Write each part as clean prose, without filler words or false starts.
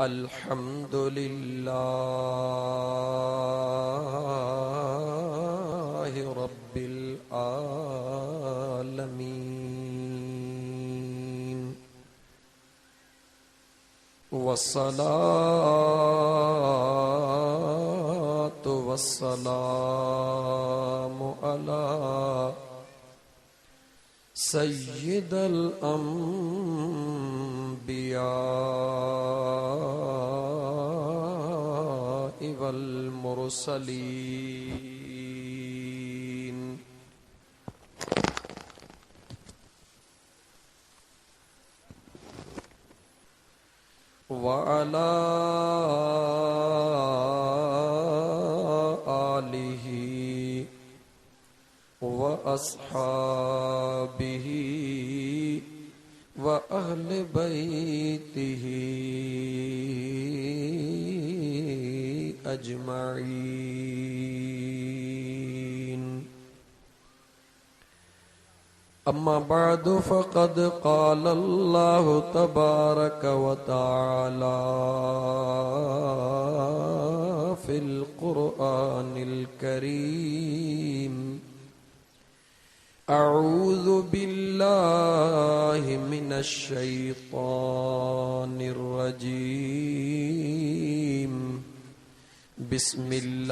अल्हम्दुलिल्लाहि रब्बिल आलमीन वस्सलातु वस्सलामु अला सय्यिदल अंबिया वल मुरसलीन व अला आलिहि व अस्हाबिहि व अहले बैतिहि अजमईन। अम्मा बअदु फ़क़द क़ाल अल्लाहु तबारक व तआला फ़िल क़ुरआनिल करीम अऊज़ु बिल्लाहि मिनश शैतानिर रजीम बिस्मिल्लाहिर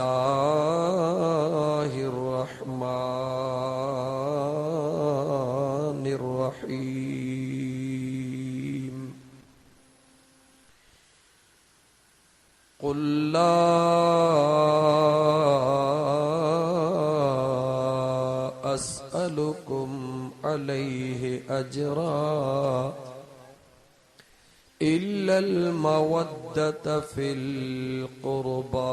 रहमानिर रहीम। क़ुल ला अस्अलुकुम अलैहि अजरा इल्लल मवद्दत फिल क़ुरबा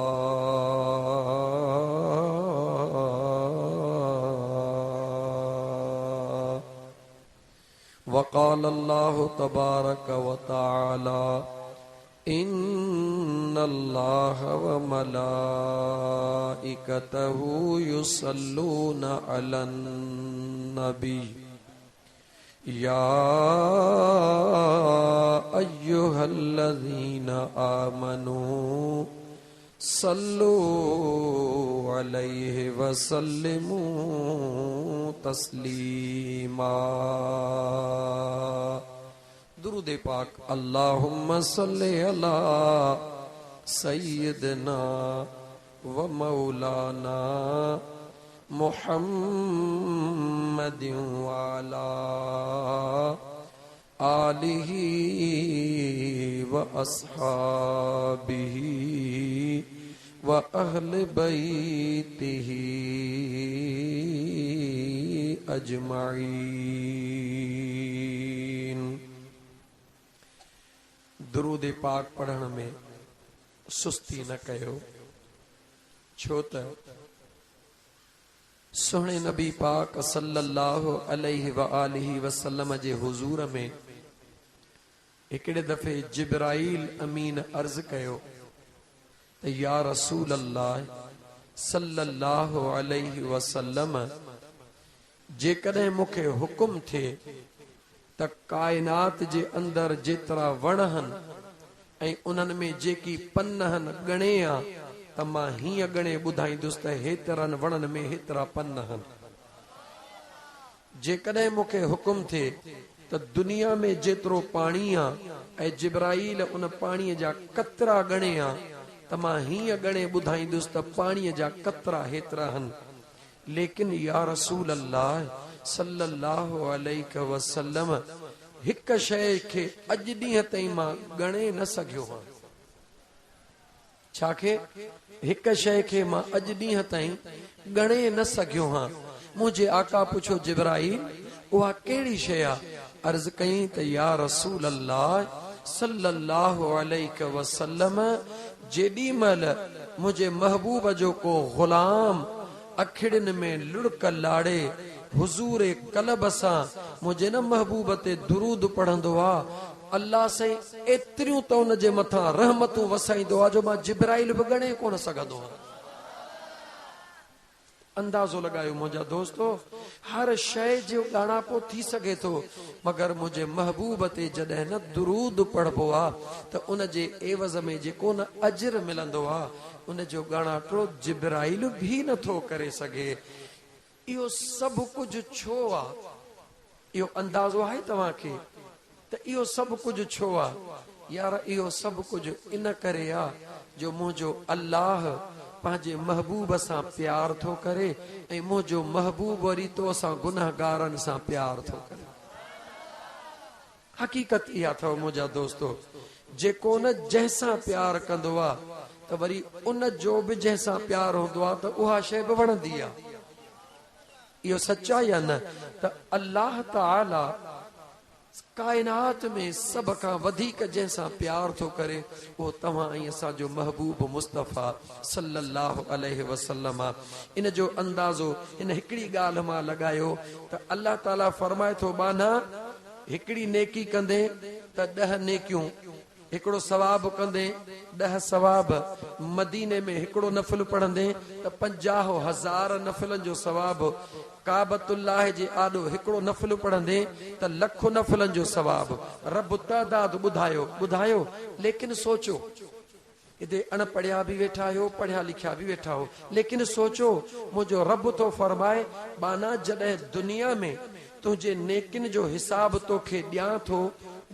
वक़ाल अल्लाहु तबारक व तआला इन्नल्लाह व मलाइकतहु युसल्लूना अलन नबी या अय्युहल्लज़ीना आमनू सल्लू अलैहि वसल्लिमू तस्लीमा। दुरूद पाक अल्लाहुम्मा सल्लि अला सय्यिदना व मौलाना मुहम्मदिन व अला आलिहि व अस्हाबिहि व अहले बैतिहि अजमईन। दुरूद पाक पढ़ण में सुस्ती न कयो, छो त सुहणे नबी पाक सल्लल्लाहु अलैहि व आलिहि वसल्लम जे हुजूर में हिकिड़े दफ़े जिब्राईल अमीन अर्ज़ कयो त या रसूल अल्लाह सल्लल्लाहु अलैहि वसल्लम जेकॾहिं मूंखे हुकुम थिए त कायनात जे अंदर जेतिरा वण हन ऐं उन्हनि में जेकी पन हन ॻणे आ त मां हीअं ॻणे ॿुधाईंदुसि त हेतिरनि वणनि में हेतिरा पन हन। जेकॾहिं मूंखे हुकुम थिए त दुनिया में जेतिरो पाणी आ ऐं जिब्राईल उन पाणीअ जा कतरा ॻणे आ त मां हीअं ॻणे ॿुधाईंदुसि त पाणीअ जा कतरा हेतिरा हन। लेकिन या रसूल अल्लाह सल्लल्लाहु अलैहि वसल्लम हिक शइ खे अॼु ॾींहं ताईं मां ॻणे न सघियो आहियां। छाखे हिक शइ खे मां अॼु ॾींहं ताईं ॻणे न सघियो आहियां। मुंहिंजे आका पुछो जिब्राईल उहा कहिड़ी शइ आहे? अर्ज़ कई त या रसूल अल्लाह सल्लल्लाहु अलैहि वसल्लम जेॾी महिल मुंहिंजे महबूब जो को गुलाम अखिड़िन में लुड़क लाड़े हुजूर कलब सां मुंहिंजे न महबूब ते दुरूद पढ़ंदो आहे अल्लाह साईं एतिरियूं त उन जे मथां रहमतूं वसाईंदो आहे जो मां जिब्राईल बि ॻणे कोन सघंदो आहियां। अंदाज़ो लगायो मुंहिंजा दोस्तो, हर शइ जो ॻाणापो थी सघे थो, मगर मुंहिंजे महबूब ते जॾहिं न दुरूद पढ़बो आहे त उन जे एवज़ में जेको न अजर मिलंदो आहे, उन जो ॻाणाटो जिब्राइल भी नथो करे सघे। इहो सभु कुझु छो आहे? इहो अंदाज़ो आहे तव्हांखे त इहो सभु कुझु छो आहे? यार इहो सभु कुझु इन करे आहे जो मुंहिंजो अल्लाह पंहिंजे महबूब सां प्यार थो करे ऐं मुंहिंजो महबूब वरी तो सां गुनाहगारनि सां प्यार थो करे। हकीकत इहा अथव मुंहिंजा दोस्तो, जेको न जंहिंसां प्यार कंदो आहे त वरी उन जो बि जंहिंसां प्यार हूंदो आहे त उहा शइ बि वणंदी आहे। इहो सचा या न? त अल्लाह ताला कायनात में सब का वधीक जैसा प्यार थो करे वो तव्हां ऐं असांजो महबूब मुस्तफ़ा सल्लल्लाहु अलैहि वसल्लम। इन जो अंदाज़ो इन हिकिड़ी ॻाल्हि मां लगायो त अल्लाह ताला फरमाए थो, बाना हिकिड़ी नेकी कंदे त 10 नेकियूं, हिकिड़ो सवाब कंदे 10 सवाब, मदीने में हिकिड़ो नफ़िल पढ़ंदे त 50,000 नफ़िलनि जो सवाब, काबतुल्लाह जे आॾो हिकिड़ो नफ़िल पढ़ंदे त लखों नफ़िलनि जो सवाब। रब तादाद ॿुधायो, लेकिन सोचो, हिते अणपढ़िया भी वेठा आहियो, पढ़िया लिखिया भी वेठा हो, लेकिन सोचो मुंहिंजो रब तो फरमाए, बाना जॾहिं दुनिया में तुंहिंजे नेकिन जो हिसाब तोखे ॾियां थो,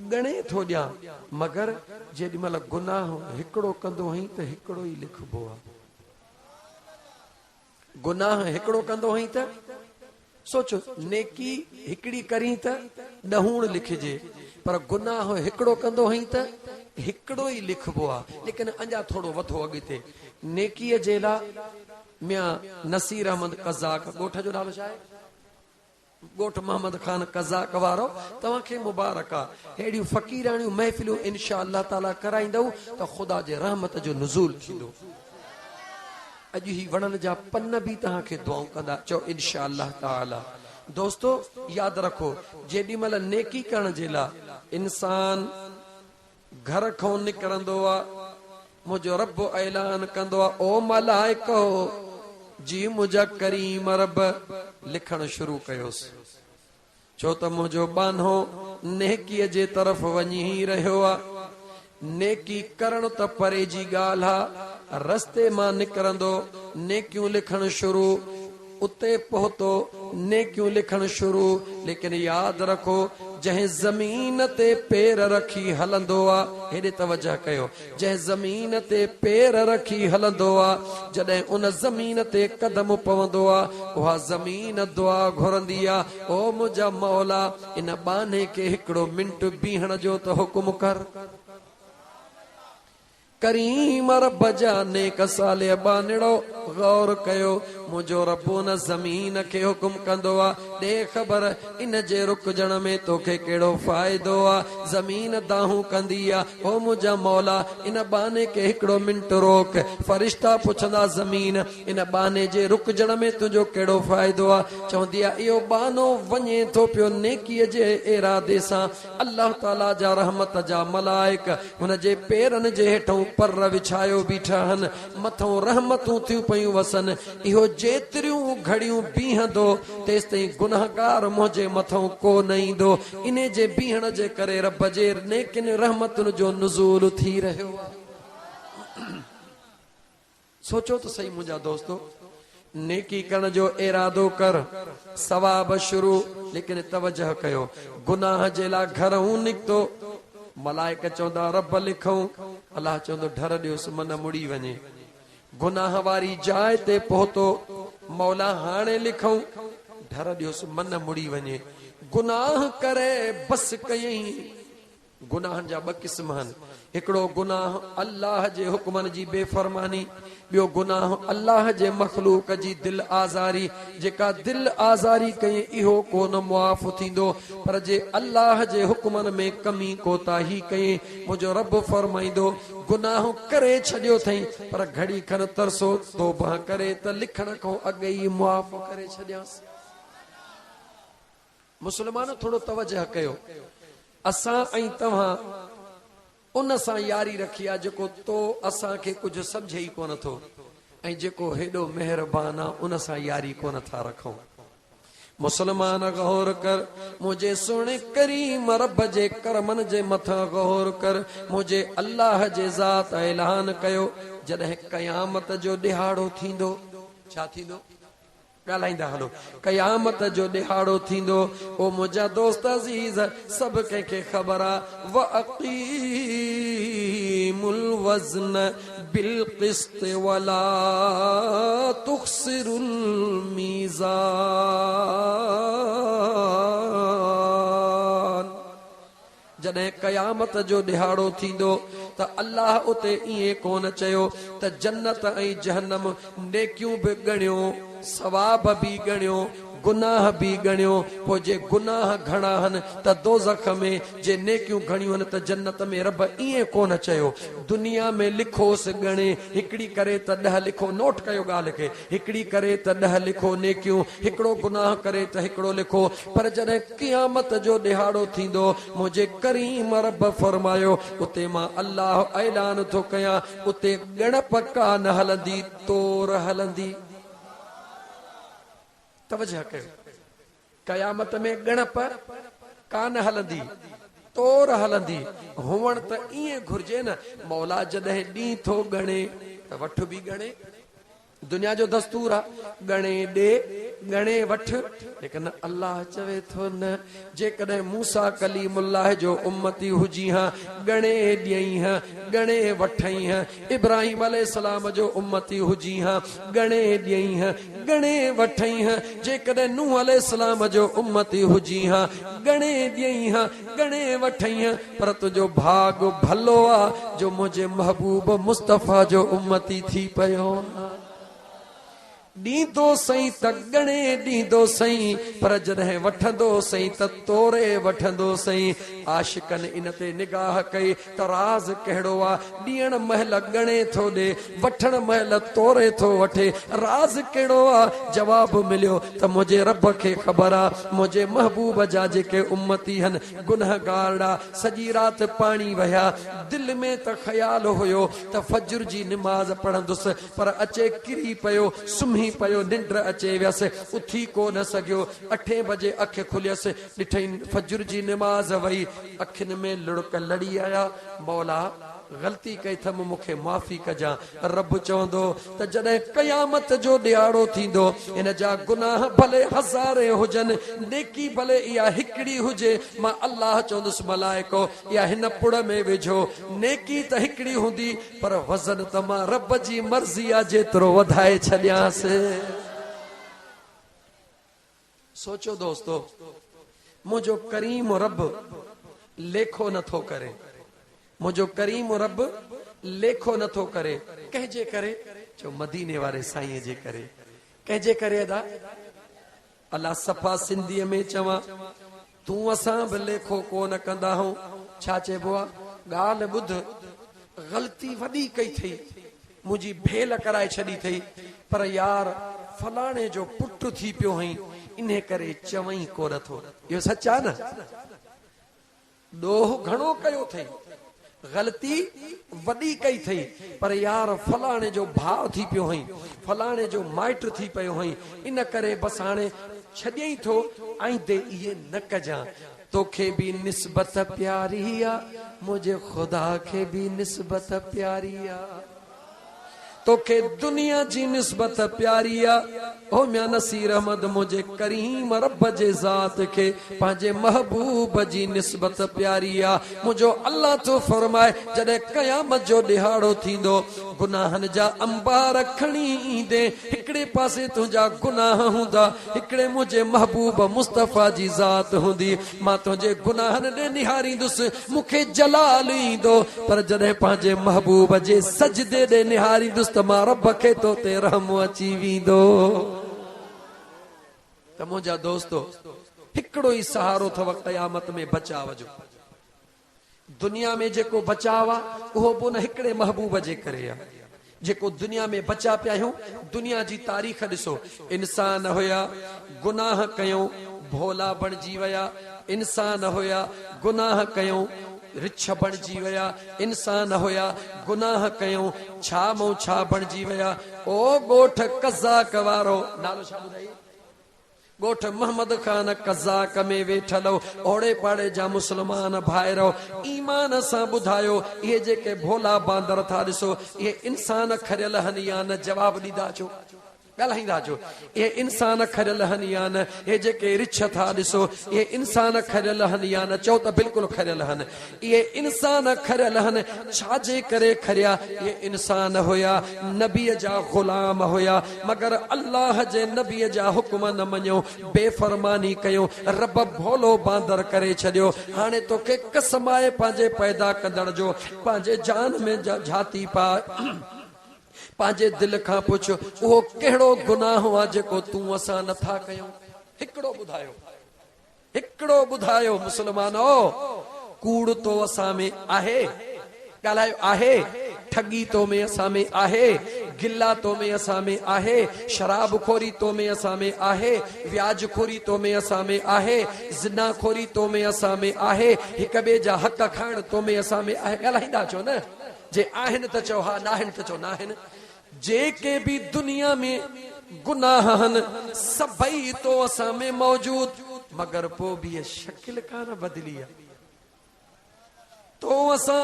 गणे थो ॾियां, मगर जेॾी महिल गुनाह हिकिड़ो कंदो हई त हिकिड़ो ई लिखबो आहे। गुनाह हिकिड़ो कंदो हई त सोचो, नेकी हिकिड़ी करी त 10 लिखजे, पर गुनाह हिकिड़ो कंदो हई त हिकिड़ो ई लिखबो आहे। लेकिन अञा थोड़ो वधो अॻिते, नेकीअ जे लाइ मियां नसीर अहमद कज़ाक, ॻोठ जो नालो छा आहे? ॻोठ मोहम्मद खान कज़ाक वारो, तव्हांखे मुबारक आहे। अहिड़ियूं फ़क़ीराणियूं महफ़िलूं इंशा अल्लाह ताला कराईंदव त ख़ुदा जे रहमत जो नुज़ूल थींदो। अॼु ही वणन जा पन भी तव्हांखे दुआऊं कंदा, चओ इंशा अल्लाह ताला। दोस्तो याद रखो, जेॾी महिल नेकी करण जे लाइ इंसान घर खां निकिरंदो आहे, मुंहिंजो रब ऐलान कंदो आहे, ओ मलाइको जी मुंहिंजा करीम रब लिखण शुरू कयोसि, छो त मुंहिंजो बानो नेकीअ जे तरफ़ वञी ही रहियो आहे। नेकी करण त परे जी ॻाल्हि आहे, रस्ते मां निकिरंदो नेकियूं लिखण शुरू, उते पहुतो नेकियूं लिखण शुरू। लेकिन याद रखो, जंहिं ज़मीन ते पेर रखी हलंदो आहे, हेॾे तवजह कयो, जंहिं ज़मीन ते पेर रखी हलंदो आहे, जॾहिं उन ज़मीन ते कदम पवंदो आहे, उहा ज़मीन दुआ घुरंदी आहे, ओ मुंहिंजा मौला इन बाने खे हिकिड़ो मिंट बीहण जो त हुकुम कर। करीम रब जा नेक साले बानिड़ो गौर कयो, मुंहिंजो रब उन ज़मीन खे हुकुम कंदो आहे, ॾे ख़बर इन जे रुकजण में तोखे कहिड़ो फ़ाइदो आहे। ज़मीन दाहूं कंदी आहे, ओ मुंहिंजा मौला इन बाने खे हिकिड़ो मिंट रोक। फ़रिश्ता पुछंदा, ज़मीन इन बाने जे रुकजण में तुंहिंजो कहिड़ो फ़ाइदो आहे? चवंदी आहे, इहो बानो वञे थो पियो नेकीअ जे इरादे सां। अल्लाह ताला जा रहमत जा मलाइक हुन जे पेरनि जे हेठों पर विछायो बीठा आहिनि, मथों रहमतूं थियूं पयूं वसनि। इहो जेतिरियूं घड़ियूं बीहंदो, तेसि ताईं गुनाहगार मुंहिंजे मथों को न ईंदो। इन जे बीहण जे करे रब जे नेकिन रहमतुनि जो नुज़ूल थी रहियो आहे। सोचो त सही मुंहिंजा दोस्तो, नेकी करण जो इरादो कर, सवाब शुरू। लेकिन तवजह कयो, गुनाह जे लाइ घरऊं निकितो, मलाइक चवंदा रब लिखऊं, अलाह चवंदो ढर ॾियोसि मन मुड़ी वञे। गुनाह वारी जाइ ते पहुतो, मौला हाणे लिखऊं, ढर ॾियोसि मन मुड़ी वञे। गुनाह करे बस कयईं। गुनाहनि जा 2 क़िस्म आहिनि, हिकिड़ो गुनाह अल्लाह जे हुक्मनि जी बेफ़रमानी, ॿियो गुनाह अल्लाह जे मखलूक जी दिल आज़ारी। जेका दिल आज़ारी कई इहो कोन मुआफ़ थींदो, पर जे अल्लाह जे हुक्मनि में कमी कोताही कई, मुंहिंजो रब फरमाईंदो गुनाह करे छॾियो अथई, पर घड़ी खन तरसो तौबा करे त लिखण खां अॻु ई मुआफ़ करे छॾियांसि। मुस्लमान थोड़ो तवजह कयो, असां ऐं तव्हां उन सां यारी रखी आहे जेको तो असांखे कुझु सम्झे ई कोन थो। ऐं जेको हेॾो मेहरबान आहे उन सां यारी कोन था रखूं। मुसलमान गौर कर, मुझे सुने करीम रब जे करमन जे मथा गौर कर। मुझे अल्लाह जे ज़ात ऐलान कयो, जॾहिं क़यामत जो ॾिहाड़ो थींदो, छा थींदो? ॻाल्हाईंदा हलो। क़यामत जो ॾिहाड़ो थींदो, ओ मुंहिंजा दोस्त अज़ीज़, सभु कंहिंखे ख़बर आहे, व अक़ीमुल वज़्न बिल क़िस्त वला तुख़्सिरुल मीज़ान। जॾहिं क़यामत जो ॾिहाड़ो थींदो त अल्लाह उते ईअं कोन चयो त जन्नत ऐं जहन्नम नेकियूं बि ॻणियो, सवाब बि ॻणियो, गुनाह बि ॻणियो। पोइ जे गुनाह घणा आहिनि त दोज़ख में, जे नेकियूं घणियूं आहिनि त जन्नत में। रब ईअं कोन चयो। दुनिया में लिखोसि ॻणे, हिकिड़ी करे त 10 लिखो, नोट कयो ॻाल्हि खे, हिकिड़ी करे त 10 लिखो नेकियूं, हिकिड़ो गुनाह करे त हिकिड़ो लिखो। पर जॾहिं क़यामत जो ॾिहाड़ो थींदो, मुंहिंजे करीम रब फरमायो, उते मां अल्लाह ऐलान थो कयां, उते ॻणप का न हलंदी, तोर हलंदी। तवजह कयो, क़यामत में ॻणप कान हलंदी, तोर हलंदी। हुअण त ईअं घुर्जे न, मौला जॾहिं ॾींहुं थो ॻणे त वठ बि ॻणे। दुनिया जो दस्तूर आहे, ॻणे ॾे ॻणे वठ। लेकिन अल्लाह चवे थो न, जेकॾहिं मूसा कलीमुल्लाह जो उम्मती हुजी हा, ॻणे ॾियईं हा, ॻणे वठई हा। इब्राहिम अलैहिस्सलाम जो उम्मती हुजी हा, ॻणे ॾियईं हा, ॻणे वठई हा। जेकॾहिं नूह अलैहिस्सलाम जो उम्मती हुजी हा, ॻणे ॾियईं हा, ॻणे वठई हा। पर तुंहिंजो भाग भलो आहे जो मुंहिंजे महबूब मुस्तफ़ा जो उम्मती थी पियो। ॾींदो सही त ॻणे ॾींदो सही, पर जॾहिं वठंदो सही त तोरे वठंदो सही। आशिकनि इन ते निगाह कई त राज़ कहिड़ो आहे। ॾियण महिल ॻणे थो ॾे, वठण महिल तोरे थो वठे, राज़ कहिड़ो आहे? जवाब मिलियो त मुंहिंजे रब खे ख़बर आहे। मुंहिंजे महबूब जा जेके उम्मती आहिनि गुनहगार ॾा, सॼी राति पाणी वहिया, दिलि में त ख़्याल हुयो त फजर जी निमाज़ पढ़ंदुसि, पर अचे किरी पियो, सुम्ही पियो, निंड अचे वियसि, उथी कोन सघियो। 8 बजे अख खुलियसि, ॾिठई फजर जी निमाज़ वई, अखियुनि में लुड़क लड़ी आया। मौला ग़लती कई थम, मूंखे माफ़ी कजां। रब चवंदो त जॾहिं क़यामत जो ॾिहाड़ो थींदो, इन जा गुनाह भले 1000 हुजनि, नेकी भले इहा हिकिड़ी हुजे, मां अल्लाह चवंदुसि मलाइको इहा हिन पुड़ में विझो। नेकी त हिकिड़ी हूंदी, पर वज़न त मां रब जी मर्ज़ी आहे जेतिरो वधाए छॾियांसि। सोचो दोस्तो, मुंहिंजो करीम रब लेखो नथो करे, मुंहिंजो करीम रब लेखो नथो करे। कंहिंजे करे? जो मदीने वारे साईं जे करे। कंहिंजे करे? अदा अल्लाह सफ़ा सिंधीअ में चवां, तूं असां बि लेखो कोन कंदा आहियूं। छा चइबो आहे? ॻाल्हि ॿुध, ग़लती वॾी कई थई, मुंहिंजी भेल कराए छॾी थई, पर यार फलाणे जो पुटु थी पियो हई, इन करे चवई कोन थो। इहो सच आहे न? ॾोह घणो कयो थई, ग़लती वॾी कई थई, पर यार फलाणे जो भाउ थी पियो हई, फलाणे जो माइट थी पियो हई, इन करे बस हाणे छॾियई थो। आईंदे इहे न कजां। तोखे बि निस्बत प्यारी आहे, मुंहिंजे ख़ुदा खे बि निस्बत प्यारी आहे, तोखे दुनिया जी निस्बत प्यारी आहे। ओ म्या नसीर अहमद, मुंहिंजे करीम रब जे ज़ात खे पंहिंजे महबूब जी निस्बत प्यारी आहे। मुंहिंजो अल्लाह तो फरमाए, जॾहिं क़यामत जो ॾिहाड़ो थींदो, गुनाहनि जा अंबार खणी ईंदे, हिकिड़े पासे तुंहिंजा गुनाह हूंदा, हिकिड़े मुंहिंजे महबूब मुस्तफ़ा जी ज़ात हूंदी। मां तुंहिंजे गुनाहनि ॾे निहारींदुसि, मूंखे जलाल ईंदो। पर जॾहिं पंहिंजे महबूब जे सजदे ॾे निहारींदुसि त मां रब खे तो ते रहम अची वेंदो। त मुंहिंजा दोस्तो, हिकिड़ो ई सहारो अथव क़यामत में बचाव जो। दुनिया में जेको बचाव आहे उहो बि न हिकिड़े महबूब जे करे आहे। जेको दुनिया में बचा पिया आहियूं, दुनिया जी तारीख़ ॾिसो, इंसान हुया गुनाह कयूं, भोला बणिजी विया। इंसान हुया गुनाह कयूं, रिछ बणजी विया, इंसान हुया, गुनाह कयूं, छा मूं छा बणजी विया। ओ ॻोठ कज़ाक वारो, नालो छा ॿुधाई? ॻोठ मोहम्मद खान कज़ाक में वेठल ओड़े पाड़े जा मुस्लमान भाइरो ईमान सां ॿुधायो, इहे जेके भोला बांदर था ॾिसो, इहे इंसान खरियल हनी या न? जवाब ॾींदा अचो, ॻाल्हाईंदा अचो। इहे इंसान खरियल हनी या न? इहे जेके रिछ था ॾिसो, इहे इंसान खरियल हनी या न? चओ त बिल्कुलु खरियल हन। इहे इंसान खरियल हन, छाजे करे खरिया? इहे इंसान हुया, नबीअ जा ग़ुलाम हुया, मगर अल्लाह जे नबीअ जा हुक्म न मञियो, बेफ़रमानी कयो, रब भोलो बांदर करे छॾियो। हाणे तोखे कसम आहे पंहिंजे पैदा कंदड़ जो, पंहिंजे जान में झाती पा, पंहिंजे दिल खां पुछ, उहो कहिड़ो गुनाह आहे जेको तूं असां नथा कयूं? हिकिड़ो ॿुधायो, हिकिड़ो ॿुधायो मुस्लमानो। कूड़ तो असां में आहे, ॻाल्हायो आहे, ठगी तो में असां में आहे, गिला तो में असां में आहे, शराब खोरी तो में असां में आहे, व्याज खोरी तो में असां में आहे, ज़िना खोरी तो में असां में आहे, हिक ॿिए जा हक़ खाइण तो में असां में आहे। ॻाल्हाईंदा छो न? जे आहिनि त चओ हा, नाहिनि त चओ नाहिनि। जेके भी दुनिया में गुनाह हन सभई तो असां में मौजूद, मगर पो भी ये शक्ल कान बदली है। तो असां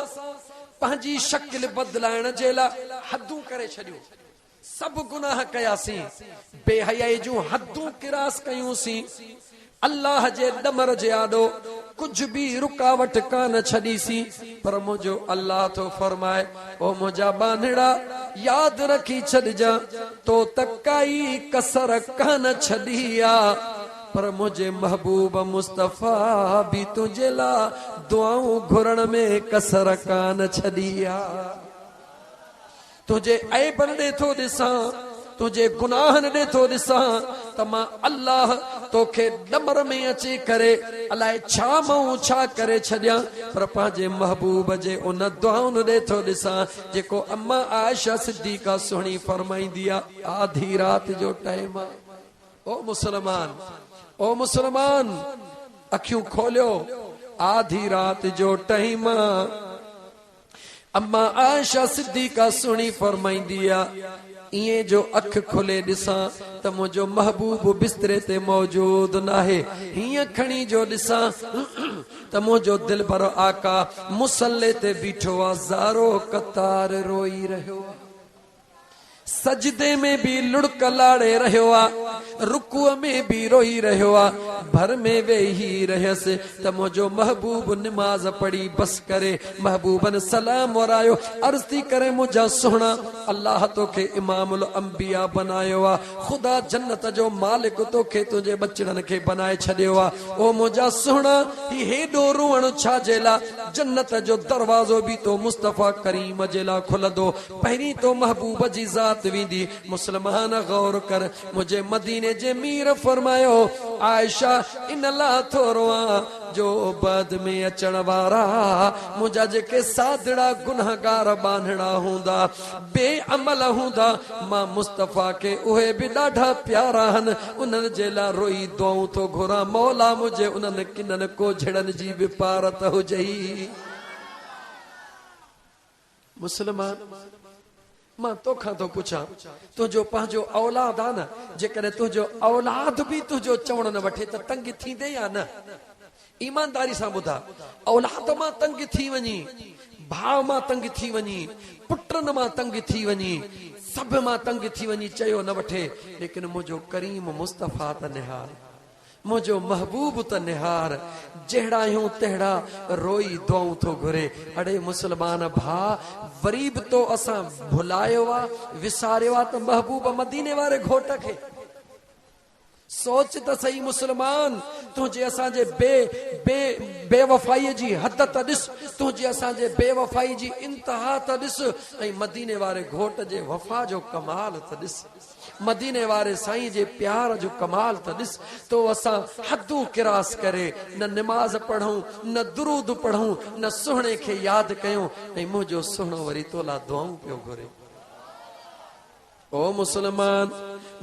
पंहिंजी शक्ल बदलाइण जे लाइ हदूं करे छॾियूं, सब गुनाह कयासीं, बेहयाई जूं हदूं किरास कयूंसीं, अल्लाह जे दमर जे आॾो कुछ भी रुकावट कान छॾीसीं। पर मुंहिंजो अल्लाह तो फरमाए, ओ मुंहिंजा बांधड़ा याद रखी छॾिजां, तो त काई कसर कान छॾी आ, पर मुझे महबूब मुस्तफा भी तुझे ला दुआऊं घुरण में कसर कान छॾी आ। तुझे ऐबन ॾे थो ॾिसां, तुझे गुनाहन ॾे थो ॾिसां, त मां अल्लाह तोखे दमर में अची करे अलाए छा मां छा करे छॾियां, पर पंहिंजे महबूब जे उन दुआउनि ॾे थो ॾिसां जेको अम्मा आयशा सिद्दीका सुहिणी फरमाईंदी आहे, आधी रात जो टाइम आहे। ओ मुसलमान, ओ मुसलमान, अखियूं खोलियो, आधी रात जो टाइम आहे। अम्मा आयशा सिद्दीका सुहिणी फरमाईंदी आहे, इएं जो अख खोले ॾिसां त मुंहिंजो महबूब बिस्तरे ते मौजूद नाहे, हीअं खणी जो ॾिसां त मुंहिंजो दिल भर आका मुसल्ले ते बीठो आहे, ज़ारो कतार रोई रहियो आहे, सजदे में भी लुड़क लाड़े रहियो आहे, रुकुअ में भी रोई रहियो आहे, भर में वेही रहियसि त मुंहिंजो महबूब निमाज़ पढ़ी बस करे महबूबन सलाम वरायो, अर्ज़ थी करे मुंहिंजा सुहिणा अल्लाह तोखे इमामुल अंबिया बनायो आहे, ख़ुदा जन्नत जो मालिक तोखे तुंहिंजे बचड़नि खे बनाए छॾियो आहे। ओ मुंहिंजा सुहिणा, ही हेॾो रुअण छा जे लाइ? जन्नत जो दरवाज़ो भी तो मुस्तफ़ा करीम जे लाइ खुलंदो, पहिरीं तो महबूब जी ज़ात विंदी। मुसलमान गौर कर, मुझे मदीने जे मीर फरमायो, आयशा इन ला थोरो आ जो बाद में अचण वारा मुंहिंजा जेके सादड़ा गुनाहगार बांधड़ा हूंदा, बेअमल हूंदा, मां मुस्तफ़ा के उहे भी ॾाढा प्यारा हन, उन्हनि जे लाइ रोई दुआऊं थो घुरां, मौला मुझे उन्हनि किननि को झड़नि जी विपारत हुजई। मुसलमान, मां तोखां थो पुछां, तुंहिंजो पंहिंजो औलाद आहे न, जेकॾहिं तुंहिंजो औलाद भी तुंहिंजो चवण न वठे त तंग थींदे या न? ईमानदारी सां ॿुधा, औलाद मां तंग थी वञी, भाउ मां तंग थी वञी, पुटनि मां तंग थी वञी, सभ मां तंग थी वञी, चयो न वठे, लेकिन मुंहिंजो करीम मुस्तफ़ा त निहार, मुझो महबूब त निहार, जहिड़ा यूं तहिड़ा रोई दुआऊं थो घुरे। अड़े मुसलमान भा, वरी बि तो असां भुलायो आ, विसारियो आ त महबूब मदीने वारे घोट खे। सोच त सही मुसलमान, तुंहिंजे असांजे बेवफाई जी हद त ॾिस, तुंहिंजे असांजे बेवफाई जी इंतहा त ॾिस, ऐं मदीने वारे घोट जे वफा जो कमाल त ॾिस, मदीने वारे साईं जे प्यार जो कमाल त ॾिस। तो असां हदूं किरास करे न निमाज़ पढ़ूं, न दुरूद पढ़ूं, न सुहिणे खे यादि कयूं, ऐं मुंहिंजो सुहिणो वरी तोला दुआऊं पियो घुरे। ओ मुसलमान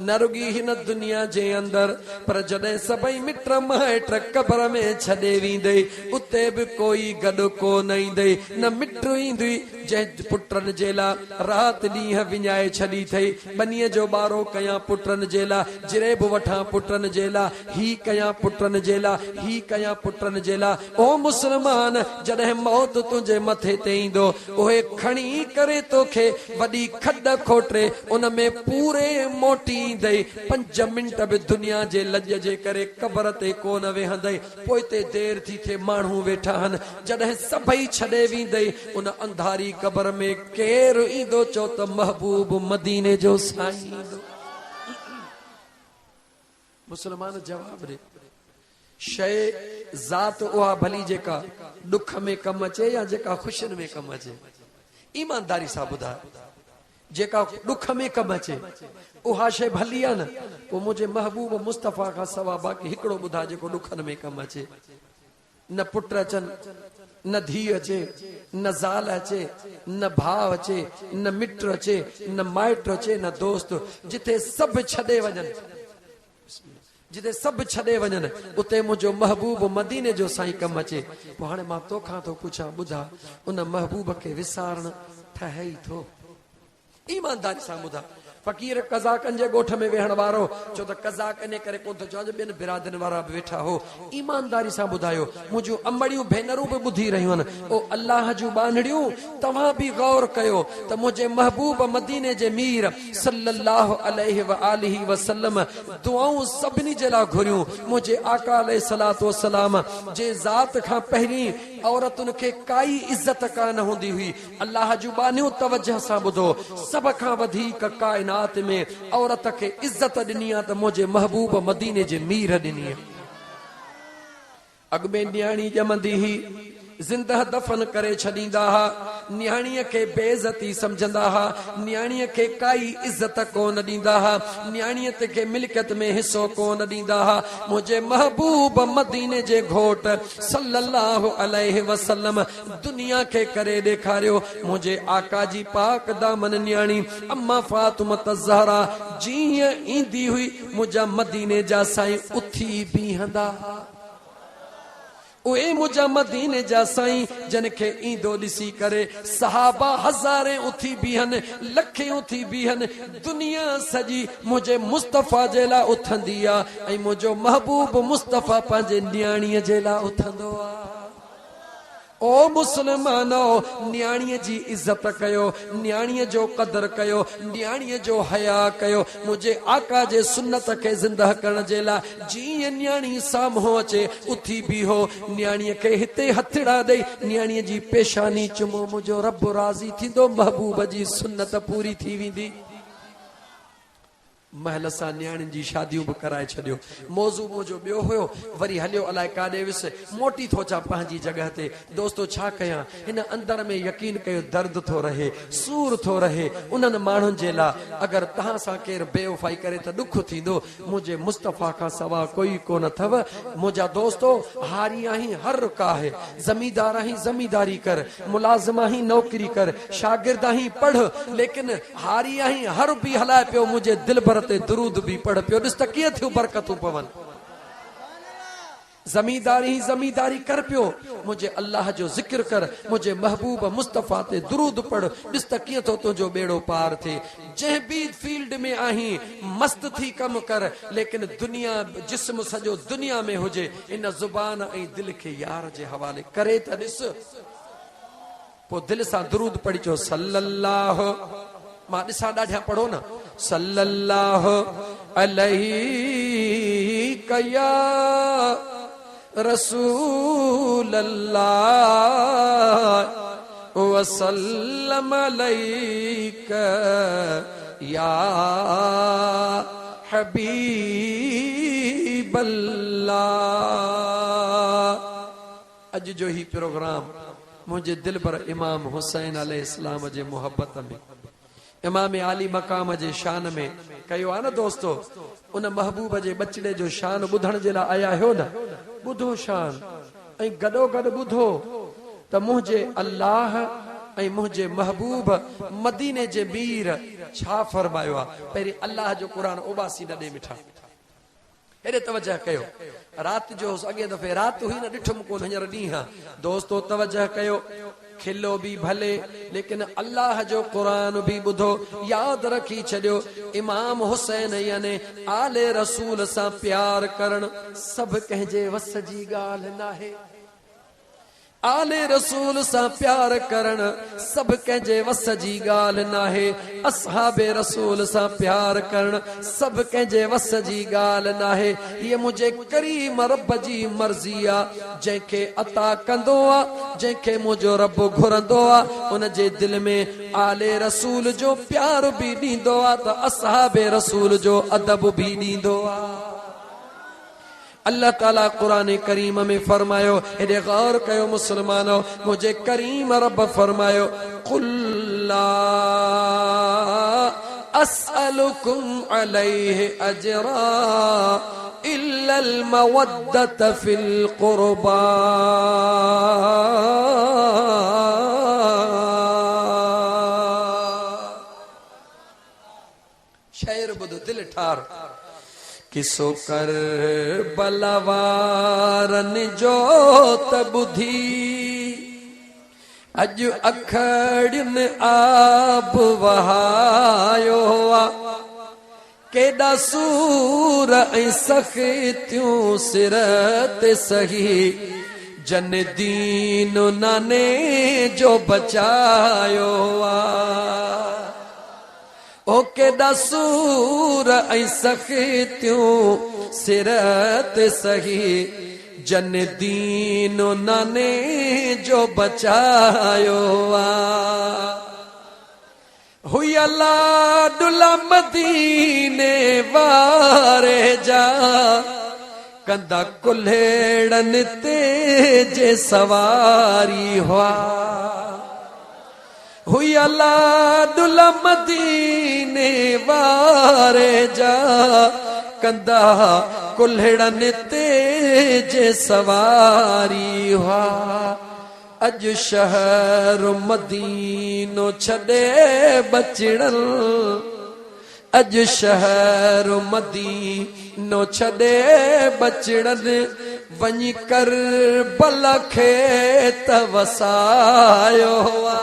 न रुगी हिन दुनिया जे अंदर पर जॾहिं सभई मिट माइट कबर में छॾे वेंदे उते बि कोई गॾु को न ईंदे न मिट ईंदी जंहिं पुटनि जे लाइ राति ॾींहं विञाए छॾी अथई बनीअ जो ॿारो कयां पुटनि जे लाइ जिरेब वठां पुटनि जे लाइ ही कयां पुटनि जे लाइ ही कयां पुटनि जे लाइ ओ मुसलमान जॾहिं मौत तुंहिंजे मथे ते ईंदो उहे खणी करे तोखे वॾी खॾ खोटे उन में पूरे मोटी ईंदई 5 मिंट बि दुनिया जे लॼ जे करे कबर ते कोन वेहंदई पोइ ते देर थी थे माण्हू वेठा आहिनि जॾहिं सभई छॾे वेंदई उन अंधारी कबर में केरु ईंदो चो त महबूब मदीने जो साईं ईंदो। मुसलमान जवाब ॾे शइ ज़ात उहा भली जेका दुख में कम अचे या जेका ख़ुशियुनि में कम अचे ईमानदारी सां ॿुधाए जेका दुख में कम अचे उहा शइ भली आहे न पोइ मुंहिंजे महबूब मुस्तफ़ा खां सवा बाक़ी हिकिड़ो ॿुधा जेको दुखनि में कम अचे न पुट अचनि न धीउ अचे न ज़ाल अचे न भाउ अचे न मिट अचे न माइट अचे न दोस्त जिथे सभु छॾे वञनि जिथे सभु छॾे वञनि उते मुंहिंजो महबूब मदीने जो साईं कमु अचे पोइ हाणे मां तोखां थो पुछां ॿुधा उन महबूब खे विसारणु ठहे ई थो ईमानदारी सां ॿुधा फ़कीर कज़ाकनि जे ॻोठ में वेहण वारो छो त कज़ाक इन करे कोन थो चवां ॿियनि बिरादरियुनि वारा बि वेठा हो ईमानदारी सां ॿुधायो मुंहिंजूं अमड़ियूं भेनरूं बि ॿुधी रहियूं आहिनि ओ अल्लाह जूं बानड़ियूं तव्हां बि गौर कयो त मुंहिंजे महबूब मदीने जे मीर सल्लल्लाहु अलैहि व आलिहि वसल्लम दुआऊं सभिनी जे लाइ घुरियूं मुंहिंजे आका अलैहिस्सलातु वस्सलाम जे ज़ात खां पहिरीं औरतुनि खे काई इज़त कान हूंदी हुई अल्लाह जूं बानियूं तवजह सां ॿुधो सभ खां वधीक काइनात में औरत खे इज़त ॾिनी आहे त मुंहिंजे महबूब मदीने जे मीर ॾिनी आहे। अॻ में न्याणी ॼमंदी हुई ज़िंदह दफ़न करे छॾींदा हा न्याणीअ खे बेइज़ती सम्झंदा हा न्याणीअ खे काई इज़त कोन ॾींदा हा न्याणीअ ते खे मिल्कियत में हिसो कोन ॾींदा हा मुंहिंजे महबूब मदीने जे घोट सल्लल्लाहु अलैहि वसल्लम दुनिया खे करे ॾेखारियो मुंहिंजे आका जी पाक दामन न्याणी अम्मा फातिमा ज़हरा जीअं ईंदी हुई मुंहिंजा मदीने जा साईं उथी बीहंदा उहे मुंहिंजा मदीने जा साईं जिन खे ईंदो ॾिसी करे सहाबा हज़ारे उथी बीहनि लखे उथी बीहनि दुनिया सॼी मुंहिंजे मुस्तफ़ा जे लाइ उथंदी आहे ऐं मुंहिंजो महबूब मुस्तफ़ा पंहिंजे न्याणीअ जे लाइ उथंदो आहे। ओ मुसलमानो न्याणीअ जी इज़त कयो न्याणीअ जो क़दर कयो न्याणीअ जो हया कयो मुंहिंजे आका जे सुन्नत खे ज़िंदह करण जे लाइ जीअं न्याणी साम्हूं अचे उथी बीहो न्याणीअ खे हिते हथड़ा ॾेई न्याणीअ जी पेशानी चुमो मुंहिंजो रब राज़ी थींदो महबूब जी सुन्नत पूरी थी वेंदी। महल सां न्याणियुनि जी शादियूं बि कराए छॾियो मौज़ू मुंहिंजो ॿियो हुयो वरी हलियो अलाए काॾे वियुसि मोटी थो अचां पंहिंजी जॻह ते दोस्तो छा कयां हिन अंदर में यकीन कयो दर्द थो रहे सूर थो रहे उन्हनि माण्हुनि जे लाइ अगरि तव्हां सां केरु बेवफ़ाई करे त ॾुख थींदो मुंहिंजे मुस्तफ़ा खां सवा कोई कोन अथव मुंहिंजा दोस्तो हारी आहीं हर का आहे ज़मीदार आहीं ज़मीदारी कर मुलाज़िम आहीं नौकरी कर शागिर्द आहीं पढ़ लेकिन हारी आहीं हर बि हलाए पियो मुंहिंजे दिलि भर ते दुरूद भी पढ़ पियो ॾिस त कीअं थियूं बरकतूं पवनि ज़मीदारी कर पियो मुंहिंजे अल्लाह जो ज़िक्र कर मुंहिंजे महबूब मुस्तफ़ा ते दुरूद पढ़ ॾिस त कीअं थो तुंहिंजो बेड़ो पार थिए जंहिं बि फील्ड में आहीं मस्त थी कम कर लेकिन दुनिया जिस्म सॼो दुनिया में हुजे इन ज़ुबान ऐं दिलि खे यार जे हवाले करे त ॾिस पोइ दिलि सां दुरूद पढ़ी चो सल्लल्लाहु मां ॾिसां ॾाढा पढ़ो न सल्लल्लाहु अलैहि कया रसूल अल्लाह वसल्लम अलैका या हबीब अल्लाह। अॼु जो ही प्रोग्राम मुंहिंजे दिल पर इमाम हुसैन अलैहिस्सलाम जे मोहब्बत में इमाम आली मकाम जे शान में कयो आहे न दोस्तो उन महबूब जे बचड़े जो शान ॿुधण जे लाइ आया आहियो न ॿुधो शान ऐं गॾो गॾु ॿुधो त मुंहिंजे अल्लाह ऐं मुंहिंजे महबूब मदीने जे मीर छा फरमायो आहे। पहिरीं अल्लाह जो क़ुरान उबासी न ॾे मिठा, हेॾे तवजह कयो। रात जो अॻे दफ़े रात हुई न, ॾिठुमि कोन, हींअर ॾींहुं आहे। दोस्तो तवजह कयो, खिलो भी भले लेकिन अल्लाह जो कुरान भी बुधो, याद रखी छड़ियो। इमाम हुसैन याने आले रसूल सा प्यार करण सब कंहिंजे वस जी गाल नाहे। आले रसूल सा प्यार करण सब कंहिंजे वस जी गाल नाहे। असहाबे रसूल सा प्यार करण सब कंहिंजे वस जी गाल नाहे। ये मुझे करीम रब जी मर्जी आ, जंहिंखे अता कंदो आ, जंहिंखे मुंहिंजो रब घुरंदो आ, उन जे दिल में आले रसूल जो प्यार भी ॾींदो आ त असहाबे रसूल जो अदब भी ॾींदो आ। अल्लाह ताला कुरान करीम में फरमायो, हेॾे गौर कयो मुसलमानो, मुझे करीम रब फरमायो, कुल्ला अस्अलुकुम अलैहि अजरा इल्लल मवद्दत फिल कुर्बा। शेर बुध दिल ठार, किसो कर बलवारन जो त बुधी, अज अखड़िन आब वहायो आ, केॾा सूर ऐं सख़्तियूं सिर ते सही, जन दीन नाने जो बचायो आ। ओ केॾा सूर ऐं सख़्तियूं सिर ते सही, जन दीन नाने जो बचायो आ। हुई लाडुला मदीने वारे जा, कंदा कुल्हेड़न ते जे सवारी हुआ। हुई लाडुला मदीने वारे जा, कंदा कुल्हेड़न ते जे सवारी हुआ। अज शहर मदीनो छड़े बचड़ल, अज शहर मदीनो छड़े बचड़ल, वञी कर बल खे त वसायो आ।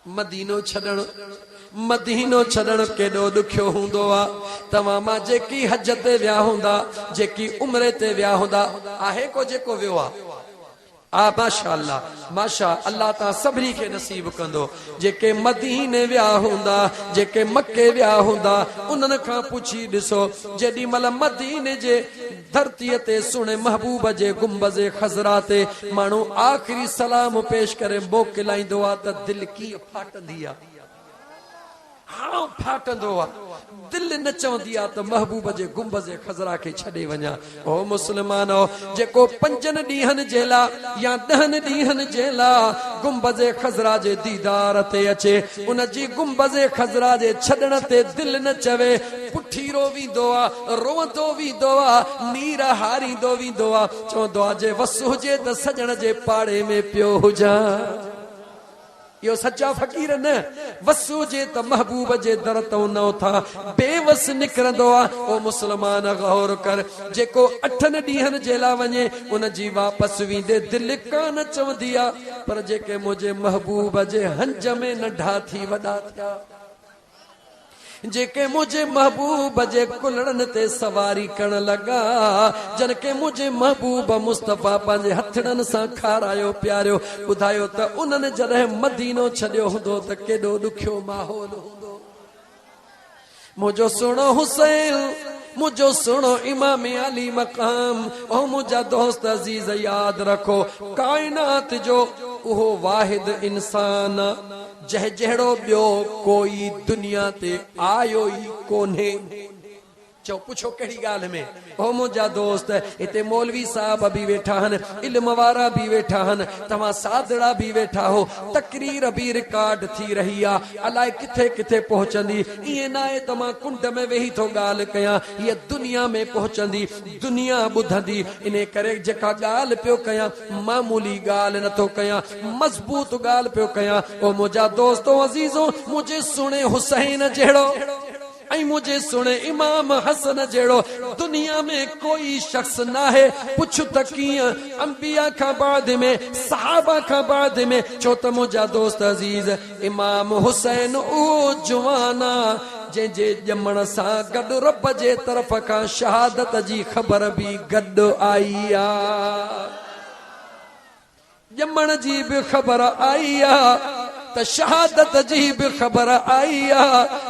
मदीनो छड़ण केॾो ॾुखियो हूंदो आ। तव्हां मां जेकी हज ते विया हूंदा, जेकी उम्रे ते विया हूंदा, आहे को जेको वियो आ माशा अल्लाह माशा अल्लाह ता सभिनी खे नसीब कंदो। जेके मदीने विया हूंदा, जेके मके विया हूंदा, उन्हनि खां पुछी ॾिसो, जेॾी महिल मदीने जे धरतीअ ते सुणे महबूब जे गुंबज़े खज़रा ते माण्हू आख़िरी सलाम पेश करे मोकिलाईंदो आ त दिल कीअं फाटंदी आ। हाँ फाटंदो आ, दिल न चवंदी आ त महबूब जे गुंबज़े खज़रा खे छॾे वञा। ओ मुस्लमानो, जेको 5 ॾींहनि जे लाइ या 10 ॾींहनि जे लाइ गुंबज़े खज़रा जे दीदार ते अचे, उन जी गुंबज़े खज़रा जे छॾण ते दिल न चवे, पुठीरो वेंदो आ, रोंदो वेंदो आ, नीर हारींदो वेंदो आ, चवंदो आ जे वस हुजे त सजण जे पाड़े में पियो हुजां। यो सच्चा फकीर न, वसु जे त महबूब जे दर तो न था बेवस निकरंदो आ। ओ मुसलमान गौर कर, जेको 8 ॾींहनि जे लाइ वञे, उन जी वापस वेंदे दिल कान चवंदी आ, पर जेके मुंहिंजे महबूब जे हंज में नंढा थी वॾा थिया, जेके मुझे महबूब जे कुलड़न ते सवारी करण लगा, जन के मुझे महबूब मुस्तफा पंहिंजे हथड़न सां खारायो प्यारियो, ॿुधायो त उन्हनि जॾहिं मदीनो छॾियो हूंदो त केॾो ॾुखियो माहौल हूंदो। मुझो सुणो हुसैन, मुझो सुणो इमाम अली मकाम, ओ मुझा दोस्त अजीज याद रखो, कायनात जो उहो वाहिद इंसान जहिड़ो ॿियो कोई दुनिया ते आयो ई कोन्हे। चो पुछो कड़ी गाल में ओ मुझा दोस्त इते मौलवी साहब भी वेठा हन इल्म वारा भी वेठा हन तमा सादड़ा भी वेठा हो तकरीर भी रिकॉर्ड थी रही आ अलाए किथे किथे पहुंचंदी ये ना है तमा कुंड में वेही तो गाल कया ये दुनिया में पहुंचंदी दुनिया बुधंदी इने करे जका गाल पियो कया मामूली गाल न तो कया मजबूत गाल पियो कया ओ मुझा दोस्तों अजीजों मुझे सुने हुसैन जेड़ो आई मुझे सुने इमाम हसन जेड़ो दुनिया में कोई शख्स ना है पुछ तकिया अंबिया का बाद में सहाबा का बाद में चो त मुझा दोस्त अजीज इमाम हुसैन ओ जवाना जे जे जमण सा गड रब जे तरफ का शहादत जी खबर भी गड आई आ जमण जी भी खबर आई आ त शहादत जी भी खबर आई आ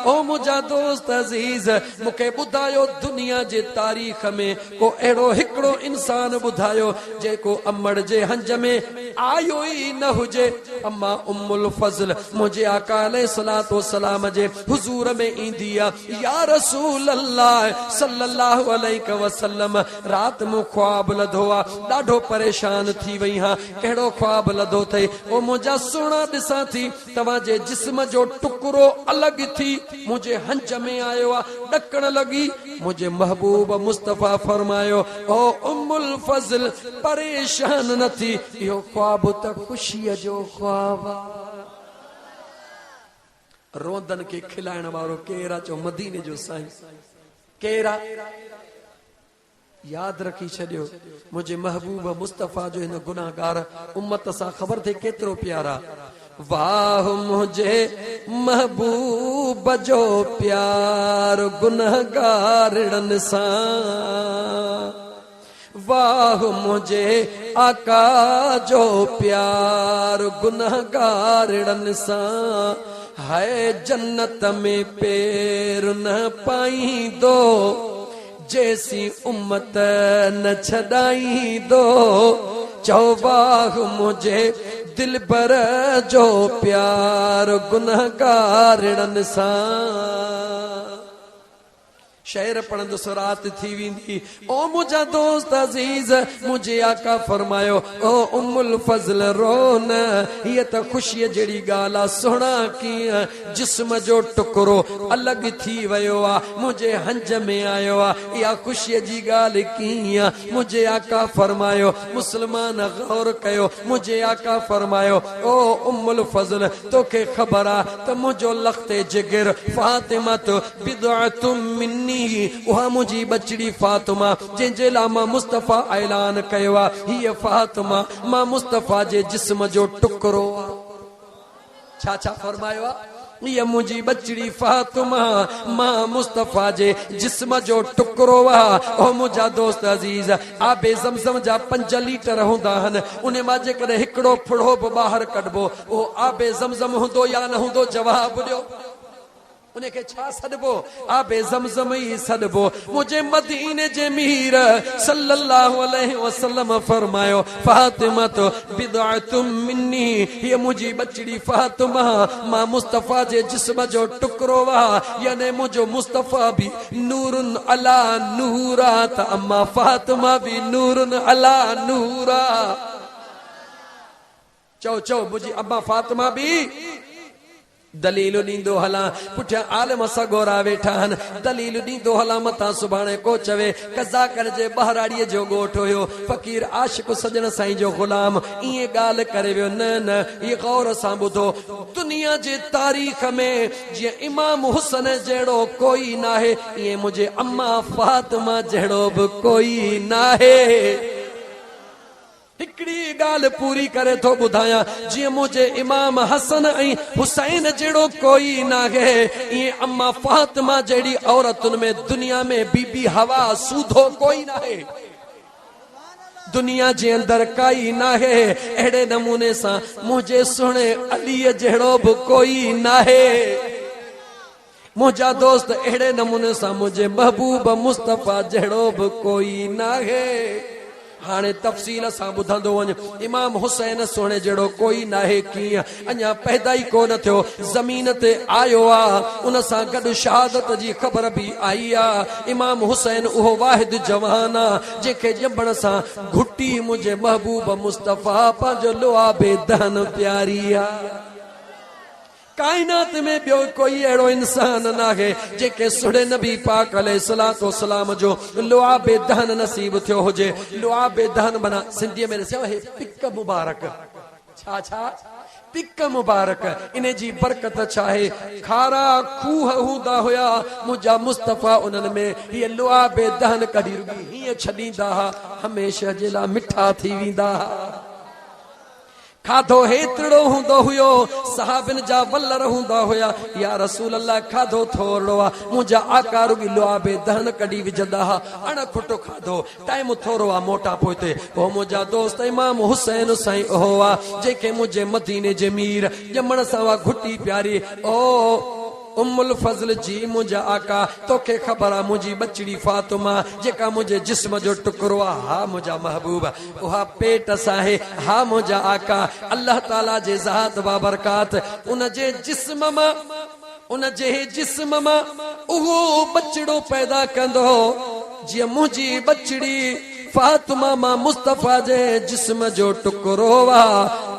ओ मुझा दोस्त अजीज मुके बुधायो दुनिया जे तारीख में को एड़ो हिकड़ो इंसान बुधायो जेको अमड़ जे हंज में आयो ही न हुजे अम्मा उम्मुल फजल मुझे आका अलैहिस्सलातु वस्सलाम जे हुजूर में इंदिया या रसूल अल्लाह सल्लल्लाहु अलैहि वसल्लम रात मु ख्वाब लधोआ डाढो परेशान थी वई हां केड़ो ख्वाब लधो थे ओ मुझा सुना दिसा थी तवा जे जिस्म जो टुकरो अलग थी मुझे हंज में आयो आ डकण लगी मुझे महबूब मुस्तफा फरमायो ओ उम्मुल फजल परेशान न थी यो ख्वाब त खुशी जो ख्वाब रोदन के खिलाइण वारो केरा चो मदीने जो साईं केरा याद रखी छड़ियो मुझे महबूब मुस्तफा जो इन गुनाहगार उम्मत सा खबर थे केतरो प्यारा वाह मुझे महबूब जो प्यार गुनहगारन सा वाह मुझे आका जो प्यार गुनहगारन सा है जन्नत में पैर न पाई दो जैसी उम्मत न छड़ाई दो चौबाह मुझे दिल पर जो प्यार गुनहगारन सा शेर पढ़ंद सुरात थी विंदी ओ मुझा दोस्त अजीज मुझे आका फरमायो ओ उम्मुल फजल रोन ये त खुशी जड़ी गाला सुना की जिस्म जो टुकरो अलग थी वयो आ मुझे हंज में आयो आ या खुशी जी गाल की मुझे आका फरमायो मुसलमान गौर कयो मुझे आका फरमायो ओ उम्मुल फजल तोखे खबर आ त मुझो लखते जिगर फातिमा तो बिदअतुम मिन्नी उहा मुझी बचड़ी फातिमा जे लामा मुस्तफा ऐलान कयो हिय फातिमा मां मुस्तफा जे जिस्म जो टुकरो छा छा फरमायो ये मुझी बचड़ी फातिमा मां मुस्तफा जे जिस्म जो टुकरो ओ मुझा दोस्त अजीज आबे ज़मज़म जा 5 लीटर हुंदा हन उन मां जे करे हिकड़ो फुड़ो बाहर कढबो ओ आबे ज़मज़म हुंदो या न हुंदो जवाब दियो उन्हें के छा सदबो आबे ज़मज़म ही सदबो मुझे मदीने जे मीर सल्लल्लाहु अलैहि वसल्लम फरमायो फातिमा तो बिदअतुम मिन्नी ये मुझी बचड़ी फातिमा मां मुस्तफा जे जिस्म जो टुकरो याने मुझो मुस्तफा भी नूरुन अला नूरा त अम्मा फातिमा भी नूरुन अला नूरा चो चो मुझी अम्मा फातिमा भी दलील नींदो हला पुठिया आलम सगोरा वेठा हन दलील नींदो हला मता सुभाणे को चवे कज़ा कर जे बहराड़ीअ जो गोठ हुयो फकीर आशिक सजन साईं जो गुलाम इए गाल करे वियो न न ये गौर सां ॿुधो दुनिया जे तारीख़ में जे इमाम हुसन जहिड़ो कोई नाहे इए मुझे अम्मा फातिमा जहिड़ो भी कोई नाहे हिकड़ी गाल पूरी करे तो बुधाया जी मुझे इमाम हसन ऐं हुसैन जेड़ो कोई ना है ये अम्मा फातिमा जेड़ी औरतुन में दुनिया में बीबी हवा सूधो कोई ना है दुनिया जे अंदर काई ना है एड़े नमूने सा मुझे सुने अली जेड़ो भी कोई ना है मुझा दोस्त एड़े नमूने सा मुझे महबूब मुस्तफा जेड़ो भी कोई ना है हाणे तफ़सील सां ॿुधंदो वञ। इमाम हुसैन सोणे जहिड़ो कोई नाहे, कीअं अञा पैदा ई कोन थियो, ज़मीन ते आयो आ, उन सां गॾु शहादत जी ख़बर बि आई आ। इमाम हुसैन उहो वाहिद जवान आ जंहिंखे ॼमण सां घुटी मुंहिंजे महबूब मुस्तफ़ा पंहिंजो लुआबे दहन प्यारी आ। कायनात में ॿियो कोई अहिड़ो इंसान नाहे जेके सुड़े नबी पाक अलैहिस्सलातु वस्सलाम जो लुआबे दहन नसीब थियो हुजे। लुआबे दहन माना सिंधीअ में ॾिसो हे पिक मुबारक। छा छा? पिक मुबारक। इन जी बरकत छा आहे? खारा खूह हूंदा हुया मुंहिंजा मुस्तफ़ा उन्हनि में हीअ लुआबे दहन कढी रुॻी हीअं छॾींदा हुआ, हमेशह जे लाइ मिठा थी वेंदा हुआ। खाधो हेतिरो हूंदो हुयो, सहाबिन जा वलर हूंदा हुया, या रसूल अल्लाह खाधो थोरो आ, मुंहिंजा आका रुॻी लुआबे दहन कढी विझंदा हा। अण खुटो खाधो, टाइम थोरो आ, मोटापो हिते। पोइ मुंहिंजा दोस्त इमाम हुसैन साईं उहो आ जेके मुंहिंजे मदीने जे मीर ॼमण सां वा घुटी प्यारी। ओ उम्मुल फज़ल जी मुंहिंजा आका, तोखे ख़बर आहे मुंहिंजी बचड़ी फातिमा जेका मुंहिंजे जिस्म जो टुकड़ो आहे, हा मुंहिंजा महबूब, उहा पेट सां आहे, हा मुंहिंजा आका। अल्लाह ताला जे ज़ात बाबरकात उन जे जिस्म मां उहो बचड़ो पैदा कंदो जीअं मुंहिंजी बचड़ी फातिमा मां मुस्तफ़ा जे जिस्म जो टुकड़ो आ,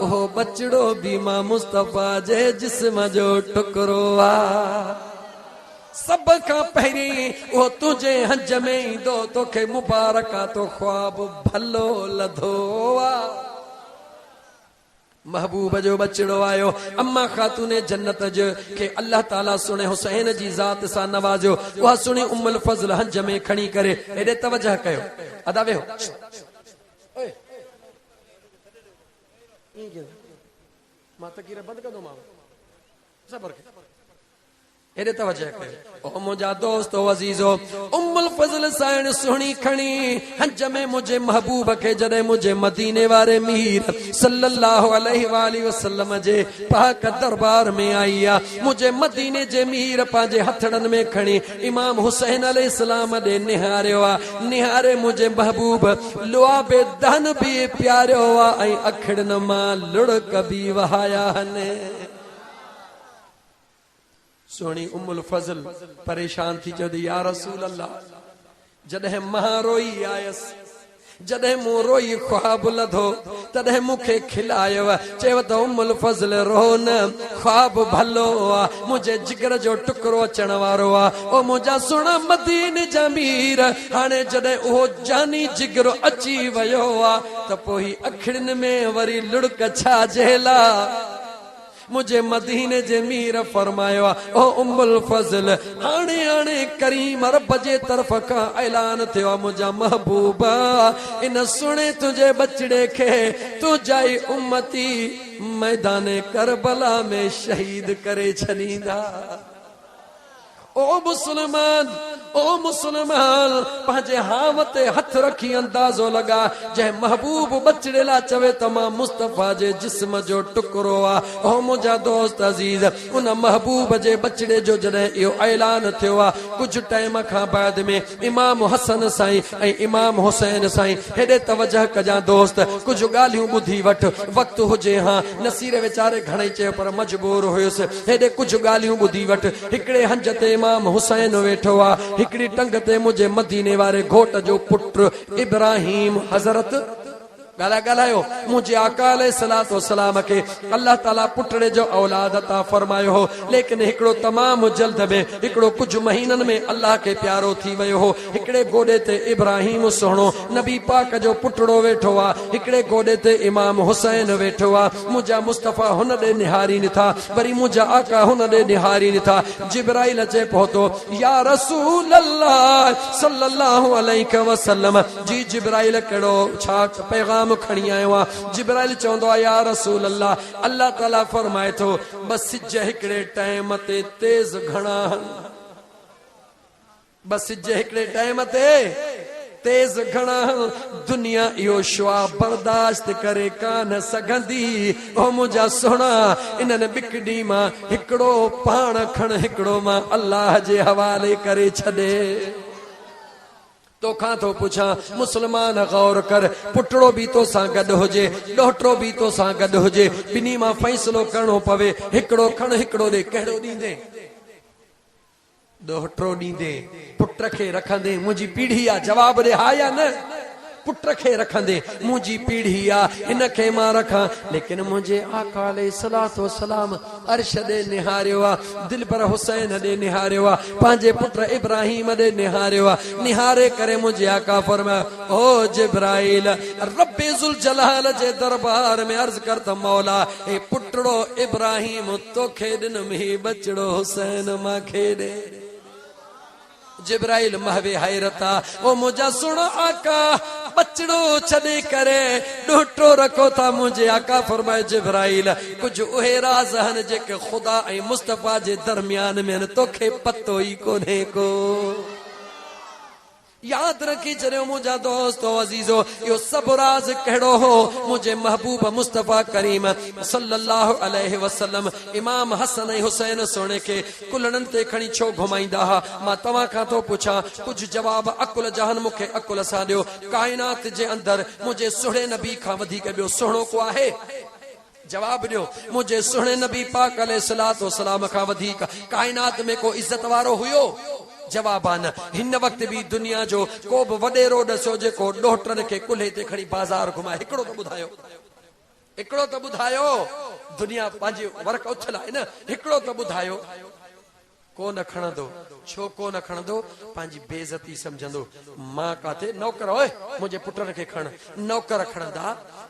उहो बचड़ो बि मां मुस्तफ़ा जे जिस्म जो टुकड़ो आ। सब खां पहिरीं उहो तुंहिंजे हंज में ईंदो, तोखे मुबारक आ, तो ख्वाब भलो लधो आ। महबूब जो बचड़ो आयो, अम्मा खातूने जन्नत जो के अल्लाह ताला सुने हुसैन जी ज़ात सां नवाज़ियो। उहा सुनी उम्मुल फज़ल हंज में खणी करे एॾे तवजह कयो। अदा वेहो, मां तकीर बंदि कंदोमांव, सबर खे एॾे तवजह कयो। ओ मुंहिंजा दोस्तो अज़ीज़ो, उम्मुल फज़ल साइण सुहिणी खणी हंज में मुंहिंजे महबूब खे जॾहिं मुंहिंजे मदीने वारे मीर सल्लल्लाहु अलैहि वसल्लम जे पाक दरबार में आई आ। मुंहिंजे मदीने जे मीर पंहिंजे हथड़नि में खणी इमाम हुसैन अलैहिस्सलाम ॾे निहारियो आ। निहारे मुंहिंजे महबूब लुआबे दहन बि प्यारियो आ ऐं अखिड़नि मां लुड़क बि वहाया आहिनि। सोनी उम्मुल फज़ल परेशान थी चयो, या रसूल अल्लाह, जॾहिं मां रोई आयसि, जॾहिं मूं रोई ख्वाब लधो, तॾहिं मूंखे खिलायो। चयो त उम्मुल फज़ल रो न, ख्वाब भलो आ, मुंहिंजे जिगर जो टुकड़ो अचण वारो आ। ओ मुंहिंजा सुण मदीने जा मीर, हाणे जॾहिं उहो जानी जिगर अची वियो आ त पोइ अखिड़ियुनि में वरी लुड़क छा जेला। मुझे मदीने जे मीर फरमायो, ओ उम्मुल फज़ल, हाणे हाणे करीम रब जे तरफ का ऐलान थियो, मुंहिंजा महबूबा इन सुणे तुझे बचड़े खे तुझाई उम्मती मैदाने करबला में शहीद करे छॾींदा। ओ मुसलमान, ओ मुसलमान, पंहिंजे हाव ते हथ रखी अंदाज़ो लगा, जंहिं महबूब बचड़े ला चवे त मां मुस्तफ़ा जे जिस्म जो टुकड़ो आ। ओ मुंहिंजा दोस्त अज़ीज़, उन महबूब जे बचड़े जो जॾहिं इहो ऐलान थियो आ, कुझु टाइम खां बाद में इमाम हसन साईं ऐं इमाम हुसैन साईं हेॾे तवजह कजां दोस्त, कुझु ॻाल्हियूं ॿुधी वठ, वक़्तु हुजे हा। नसीर वीचारे घणेई चयो पर मजबूर हुयुसि, हेॾे कुझु ॻाल्हियूं ॿुधी वठ। हिकिड़े हंज ते इमाम हुसैन वेठो आ, हिकड़ी टंग ते मुंहिंजे मदीने वारे घोट जो पुट इब्राहिम हज़रत ॻाल्हायो, मुंहिंजे आका अलैहिस्सलातु वस्सलाम खे अल्लाह ताला पुटड़े जो औलाद अता फरमायो हो, लेकिन हिकिड़ो तमामु जल्द में, हिकिड़ो कुझु महीननि में अल्लाह खे प्यारो थी वियो हो। हिकिड़े गोॾे ते इब्राहिम सुहिणो नबी पाक जो पुटड़ो वेठो आ, हिकिड़े गोॾे ते इमाम हुसैन वेठो आ। मुंहिंजा मुस्तफ़ा हुन ॾे निहारी निथा, वरी मुंहिंजा आका हुन ॾे निहारी निथा। जिब्राइल अचे पहुतो, या रसूल अल्लाह सल्लल्लाहु अलैहि वसल्लम जी। जिब्राइल कहिड़ो छा पैगाम खणी आयो आ? जिब्राइल चवंदो आ, या रसूल अल्लाह, अल्लाह ताला फरमाए थो बस सिज हिकिड़े टाइम ते तेज घणा, बस सिज हिकिड़े टाइम ते तेज घणा, दुनिया इहो शुआ बर्दाश्त करे कान सघंदी। ओ मुंहिंजा सुहिणा, इन्हनि बिकड़ी मां हिकिड़ो पाण खण, हिकिड़ो मां अल्लाह जे हवाले करे छॾे। तोखां तो पुछा मुसलमान गौर कर, पुटड़ो भी तो सां गॾु हुजे, ॾोहिटो भी तो सां गॾु हुजे, ॿिन्ही मां फ़ैसिलो करणो पवे, हिकिड़ो खण हिकिड़ो ॾे, कहिड़ो ॾींदे? ॾोहिटो ॾींदे, पुट खे रखंदे मुंहिंजी पीढ़ी आहे, जवाब ॾे हा या न? पुट खे रखंदे मुंहिंजी पीढ़ी आहे, हिन खे मां रखां। लेकिन मुंहिंजे आका अलैहिस्सलातु वस्सलाम अर्श ॾे निहारियो आहे, दिलबर हुसैन ॾे निहारियो आहे, पंहिंजे पुट इब्राहिम ॾे निहारियो आहे। निहारे करे मुंहिंजे आका फरमायो, ओ जिब्राइल, रब्बे ज़ुल जलाल जे दरबार में अर्ज़ कर त मौला, ए पुटड़ो इब्राहिम तोखे ॾिन में बचड़ो हुसैन मांखे ॾे। जिब्राइल महवे हैरता, ओ मुझा सुन आका, बचड़ो छॾे करे ॾोहिटो रखो था। मुंहिंजे आका फरमाए, जिब्राइल, कुछ उहे राज़ आहिनि जेके ख़ुदा ऐं मुस्तफ़ा जे दरमियान में तोखे पतो ई कोन्हे को। याद रखी छॾियो मुंहिंजा दोस्तो अज़ीज़ो, इहो सभु राज़ कहिड़ो हो? मुंहिंजे महबूब मुस्तफ़ा करीम सल्लल्लाहु अलैहि वसल्लम इमाम हसन ऐं हुसैन सोणे खे कुल्हड़नि ते खणी छो घुमाईंदा हुआ? मां तव्हां खां थो पुछां, कुझु जवाब अकुल जहान मूंखे अकुल सां ॾियो। काइनात जे अंदरि मुंहिंजे सुहिणे नबी खां वधीक ॿियो सुहिणो को आहे? जवाब ॾियो। मुंहिंजे सुहिणे नबी पाक अलैहिस्सलातु वस्सलाम खां वधीक काइनात में को इज़त वारो हुयो? जवाब आहे न। हिन वक्त भी दुनिया जो को बि वॾेरो ॾसो जेको ॾोहिटनि खे कुल्हे ते खणी बाज़ार घुमाए, हिकिड़ो त ॿुधायो, हिकिड़ो त ॿुधायो। दुनिया पंहिंजी वर्क उथियल आहे न, हिकिड़ो त ॿुधायो। को न खणंदो, छो को न खणंदो? पंहिंजी बेइज्जती सम्झंदो। मां काथे नौकर, ओए मुंहिंजे पुटनि खे खण। नौकर खणंदा,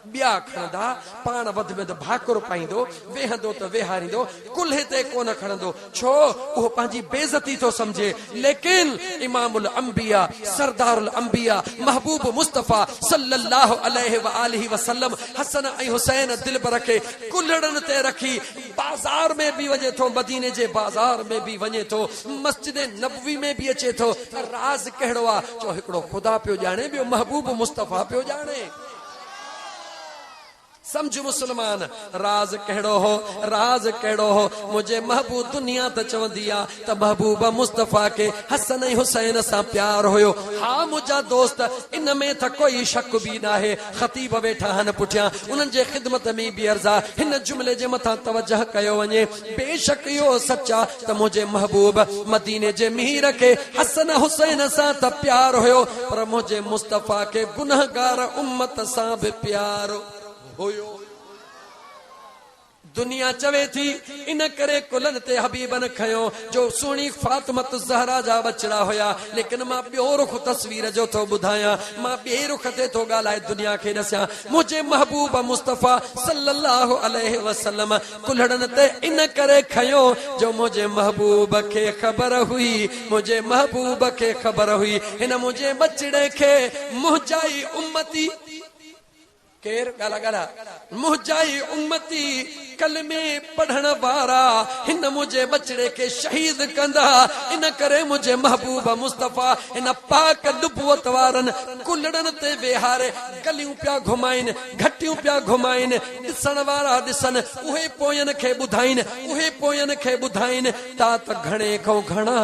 ॿिया खणंदा, पाण वध में भाकुर पाईंदो, वेहंदो त वेहारींदो, कुल्हे ते कोन खणंदो। छो? उहो पंहिंजी बेइज्जती थो सम्झे। लेकिन इमामुल अंबिया, सरदारुल अंबिया, महबूब मुस्तफ़ा सल्लल्लाहु अलैहि व आलिहि वसल्लम हसन ऐं हुसैन दिलबर खे कुल्हड़नि ते रखी बाज़ार में भी वञे थो, मदीने जे बाज़ार में भी वञे थो, मस्जिद नबवी में भी अचे थो। राज़ कहिड़ो आहे? चो हिकिड़ो ख़ुदा पियो ॼाणे, ॿियो महबूब मुस्तफ़ा पियो ॼाणे। समझ मुसलमान, राज कहिड़ो हो? राज कहिड़ो हो? मुझे महबूब, दुनिया त चवंदी आ त महबूब मुस्तफ़ा के हसन ऐं हुसैन सां प्यार हुयो। हा मुंहिंजा दोस्त, इन में त कोई शक भी न आहे। ख़तीब वेठा आहिनि पुठियां, उन्हनि जे ख़िदमत में भी अर्ज़ा हिन जुमिले जे मथां तवजह कयो वञे। बेशक इहो सचा त मुंहिंजे महबूब मदीने जे मीर खे हसन हुसैन सां त प्यार हुयो, पर मुंहिंजे मुस्तफ़ा के गुनहगार उम्मत सां भी प्यार होयो। दुनिया चवे थी इन करे कुलन ते हबीबन खयो जो सुणी फातिमत ज़हरा जा बचड़ा हुया। लेकिन मां ॿियो रुख तस्वीर जो थो ॿुधायां, मां ॿिए रुख ते थो ॻाल्हाए दुनिया खे ॾसां। मुंहिंजे महबूब मुस्तफ़ा सल्लल्लाहु अलैहि वसल्लम कुल्हड़नि ते इन करे खयो जो मुंहिंजे महबूब खे ख़बर हुई, मुंहिंजे महबूब खे ख़बर हुई हिन मुंहिंजे बचड़े खे मुंहिंजाई उम्मती केर गाला गाला मुंहिंजाई उम्मती कलमे पढ़ण वारा हिन मुंहिंजे बचड़े के शहीद कंदा। इन करे मुंहिंजे महबूब मुस्तफ़ा हिन पाक नुबुवत वारन कुल्हड़नि ते वेहारे गलियूं पिया घुमाइनि, घटियूं पिया घुमाइनि। ॾिसण वारा ॾिसनि, उहे पोयनि खे ॿुधाइनि, उहे पोयनि खे ॿुधाइनि। ता त घणे खां घणा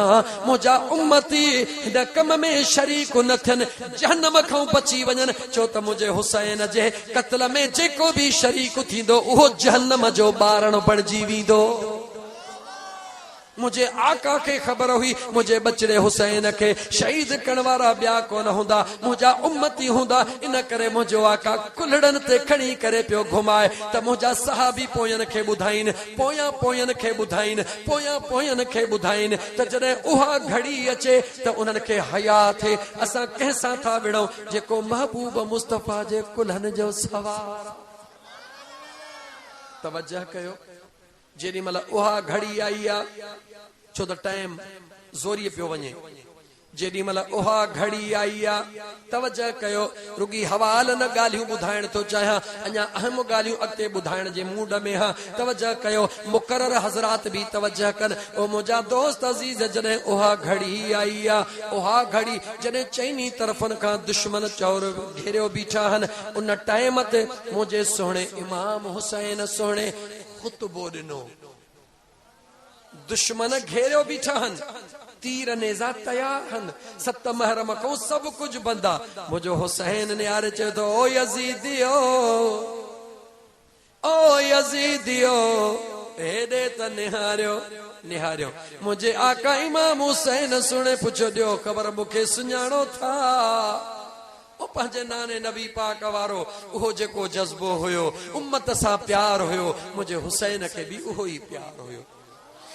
मुंहिंजा उम्मती हिन कम में शरीक न थियनि, जहन्नम खां बची वञनि। छो त मुंहिंजे हुसैन जे कत्ल में जेको भी शरीक थींदो उहो जहन्नम जो ॿारण बणिजी वेंदो। मुझे आका के खबर हुई मुझे बचड़े हुसैन के शहीद करण वारा ॿिया कोन हूंदा, मुंहिंजा उम्मती हूंदा। इन करे मुंहिंजो आका कुल्हड़नि ते खणी करे पियो घुमाए त मुंहिंजा सहाबी पोयनि खे ॿुधाइनि, पोयां पोयनि खे ॿुधाइनि, पोयां पोयनि खे ॿुधाइनि त जॾहिं उहा घड़ी अचे त उन्हनि खे हया थिए असां कंहिंसां था विड़ूं जेको महबूब मुस्तफ़ा जे कुल्हनि जो सवार। तवजह कयो, जेॾी महिल उहा घड़ी आई आ, छो त टाइम ज़ोरी पियो वञे, जेॾी महिल उहा घड़ी आई आ, तवजह कयो, रुगी हवाल न ॻाल्हियूं ॿुधाइण थो चाहियां, अञा अहम ॻाल्हियूं अॻिते ॿुधाइण जे मूड में हा। तवजह कयो, मुक़रर हज़रात भी तवजह कनि। ओ मुंहिंजा दोस्त अज़ीज़, जॾहिं उहा घड़ी आई आ, उहा घड़ी जॾहिं चइनी तरफ़नि खां दुश्मन चौर घेरियो बीठा आहिनि, उन टाइम ते मुंहिंजे सुहिणे इमाम हुसैन सुहिणे ख़ुतबो ॾिनो। दुश्मन घेरियो बीठा आहिनि, तीर नेज़ा तयार हन, 7 महरम को सब कुछ बंदा। मुझो हुसैन ने यार चयो तो ओ यजीदियो, ओ यजीदियो, हेॾे त निहारियो निहारियो। मुझे आका इमाम हुसैन सुने पुछो ॾियो ख़बर मूंखे सुञाणो था? ओ पंहिंजे नाने नबी पाक वारो उहो जेको जज़्बो हुयो, उम्मत सां प्यार हुयो, मुझे हुसैन खे बि उहो ई प्यार हुयो।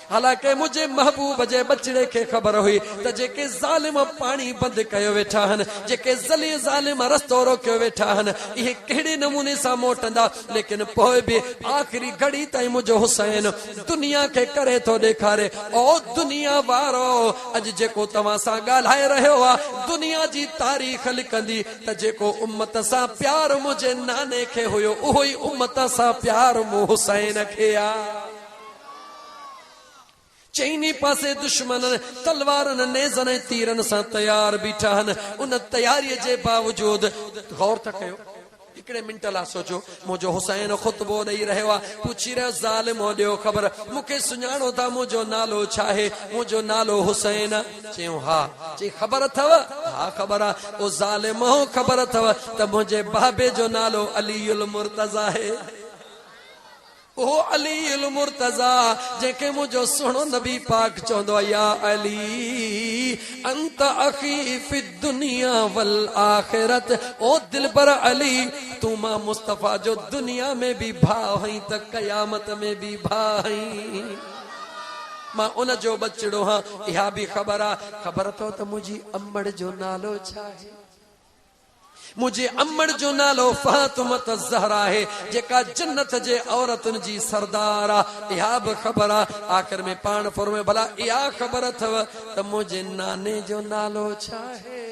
हालांकि मुझे महबूब जे बचड़े के खबर हुई त जेके ज़ालिम पानी बंद कयो वेठा हन, जेके ज़ालिम रस्तो रोकियो वेठा हन, इहे कहिड़े नमूने सां मोटंदा। लेकिन पोइ बि आख़िरी घड़ी ताईं मुझो हुसैन दुनिया के करे थो ॾेखारे, ओ दुनिया वारो अॼु जेको तव्हां सां ॻाल्हाए रहियो आहे, दुनिया जी तारीख़ लिखंदी त जेको उम्मत सां प्यार मुझे नाने खे हुयो, उहो ई उम्मत सां प्यार मूं हुसैन खे आहे। चईनी पासे दुश्मन तलवारन नेज़न तीरन सां तैयार बीठा हन। उन तैयारी जे बावजूद गौर था कयो, हिकिड़े मिंट लाइ सोचो, मुझो हुसैन ख़ुतबो ॾेई रहियो आहे, पुछी रहियो ज़ालिमो ॾियो ख़बर मूंखे सुञाणो था, मुझो नालो छा आहे? मुझो नालो हुसैन। चयूं हा। चई ख़बर अथव? हा ख़बर आहे। ओ ज़ालिमो ख़बर अथव त मुंहिंजे बाबे जो नालो अलीउल मुर्तज़ा आहे? ओ अलीउल मुर्तज़ा जेके मुझो सुहिणो नबी पाक चवंदो या अली अंत अखी फि दुनिया वल आखिरत। ओ दिलबर अली तू मां मुस्तफा जो दुनिया में भी भाउ हई त क़यामत में भी भाउ हई। मां उन जो बचड़ो हाँ। इहा भी ख़बर आहे। ख़बर अथव त मुंहिंजी अम्मड़ जो नालो छा आहे? मुझे अम्मड़ जो नालो फातिमत ज़हरा है, जेका जन्नत जे औरतुन जी सरदार आ। इहा भी ख़बर आ। आख़िर में पाण फरमाए भला इहा ख़बर अथव त मुझे नाने जो नालो छा है?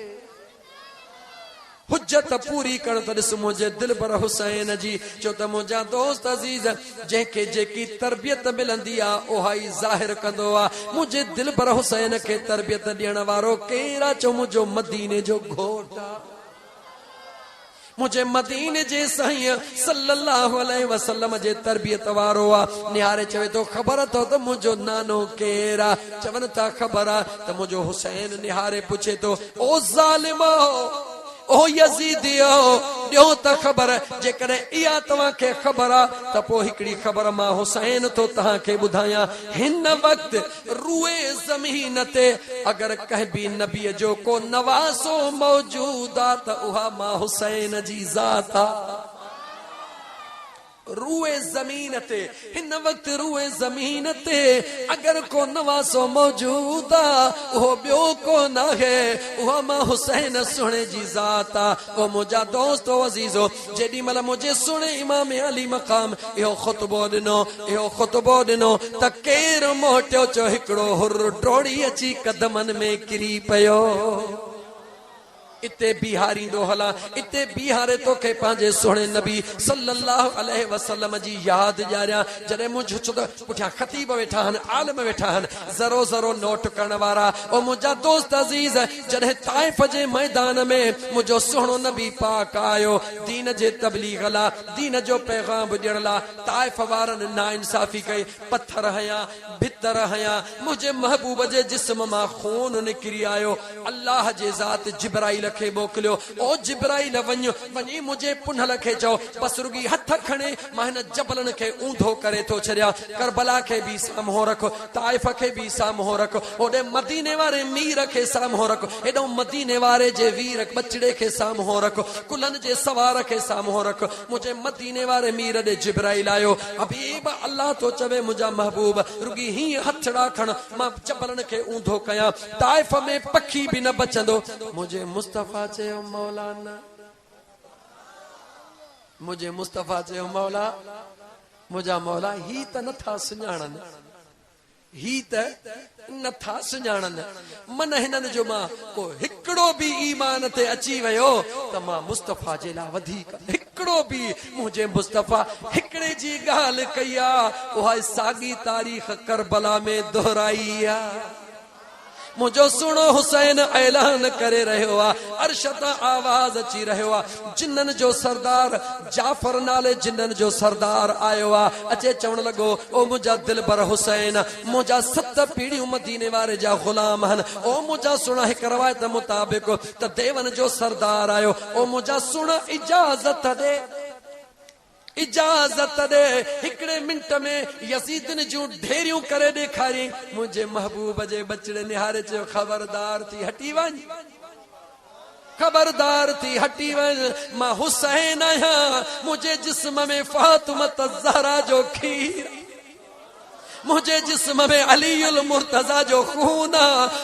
हुज्जत पूरी कर त ॾिस मुझे दिलबर हुसैन जी। चो त मुंहिंजा दोस्त अज़ीज़ जंहिंखे जेकी तरबियत मिलंदी आ उहा ई ज़ाहिर कंदो आ। मुझे दिलबर हुसैन खे तरबियत ॾियण वारो केरु आहे? चो मुंहिंजो मदीने जो घोट आ। मुझे मदीने जे साईं सल्लल्लाहु अलैहि वसल्लम जे तरबियत वारो आ। निहारे चवे तो ख़बर अथव त मुंहिंजो नानो केरु आहे? चवनि था ख़बर आहे त मुंहिंजो हुसैन। निहारे पुछे तो ओ ज़ालिमो, ओ यज़ीदियो ॾियो त ख़बर। जेकॾहिं इहा तव्हांखे ख़बर आहे त पोइ हिकिड़ी ख़बर मां हुसैन तो तव्हांखे ॿुधायां। हिन वक़्तु रूए ज़मीन ते अगरि कंहिं बि नबीअ जो को नवासो मौजूद आहे त उहा मां हुसैन जी ज़ात आहे। रूए ज़मीन ते हिन वक़्तु रूए ज़मीन ते अगर को नवासो मौजूद आहे उहो ॿियो कोन आहे, उहा मां हुसैन सुहिणे जी ज़ात आहे। ओ मुंहिंजा दोस्तो अज़ीज़ो, जेॾी महिल मुंहिंजे सुहिणे इमाम अली मक़ाम इहो ख़ुतबो ॾिनो त केरु मोटियो? चो हिकिड़ो हुर डोड़ी अची कदमनि में किरी पियो। इते बिहारींदो हला, इते बिहारे तोखे पंहिंजे सुहिणे नबी सल्लल्लाहु अलैहि वसल्लम जी यादि ॾियारियां। जॾहिं मुंहिंजो छो त पुठियां ख़तीब वेठा आहिनि, आलिम वेठा आहिनि, ज़रो ज़रो नोट करण वारा। ओ मुंहिंजा दोस्त अज़ीज़, जॾहिं ताइफ़ जे मैदान में मुंहिंजो सुहिणो नबी पाक आयो दीन जे तबलीग लाइ, दीन जो पैगाम ॾियण लाइ, ताइफ़ वारनि नाइंसाफ़ी कई, पत्थर हया, भितर हया, मुंहिंजे महबूब जे जिस्म मां खून निकिरी आयो। अल्लाह जे ज़ात जिब्राइल खे मोकिलियो। ओ जिब्राइल वञी मुझे पुनल खे चओ बस रुगी हथ खणे मां हिन जबलनि खे ऊंधो करे थो छॾियां। करबला खे बि साम्हूं रख, ताइफ़ खे बि साम्हूं रख, ओॾे मदीने वारे मीर खे साम्हूं रख, हेॾो मदीने वारे जे वीर बचड़े खे साम्हूं रख, कुलन जे सवार खे साम्हूं रख। मुझे मदीने वारे मीर ॾे जिब्राइल आयो। हबीब अल्लाह तो चवे मुंहिंजा महबूब रुगी हीअं हथड़ा खण, मां जबलनि खे ऊंधो कयां, ताइफ़ में पखी बि न बचंदो। मुझे मुस्तफा चयो मौलाना, मुझे मुस्तफा चयो मौला, मुझा मौला ही त नथा सुञाणनि, ही त नथा सुञाणनि। मन हिननि जो मां को हिकिड़ो बि ईमान ते अची वियो त मां मुस्तफा जे लाइ वधीक हिकिड़ो बि मुंहिंजे मुस्तफा हिकिड़े जी ॻाल्हि कई आहे, उहा साॻी तारीख़ करबला में दोहराई आहे। मुझो सुनो हुसैन ऐलान करे रहियो आ। अर्श तां आवाज अची रहियो आ। जिन्नन जो सरदार जाफर नाले जिन्नन जो सरदार आयो आ। अचे चवण लगो ओ मुझा दिलबर हुसैन, मुझा 7 पीढ़ियों मदीने वारे जा गुलाम हन। ओ मुझा सुना हिक रवायत मुताबिक त देवन जो सरदार आयो। ओ मुझा सुना इजाजत दे, इजाजत दे। हिकड़े मिंट में यजीदन जूं ढेरियूं करे ॾेखारी। मुझे महबूब जे बचड़े निहारे चयो खबरदार थी हटी वञ, खबरदार थी हटी वञ। मां हुसैन आहियां, मुझे जिस्म में फातिमत ज़हरा जो खीर, मुझे जिस्म में अलीउल मुर्तजा जो खून,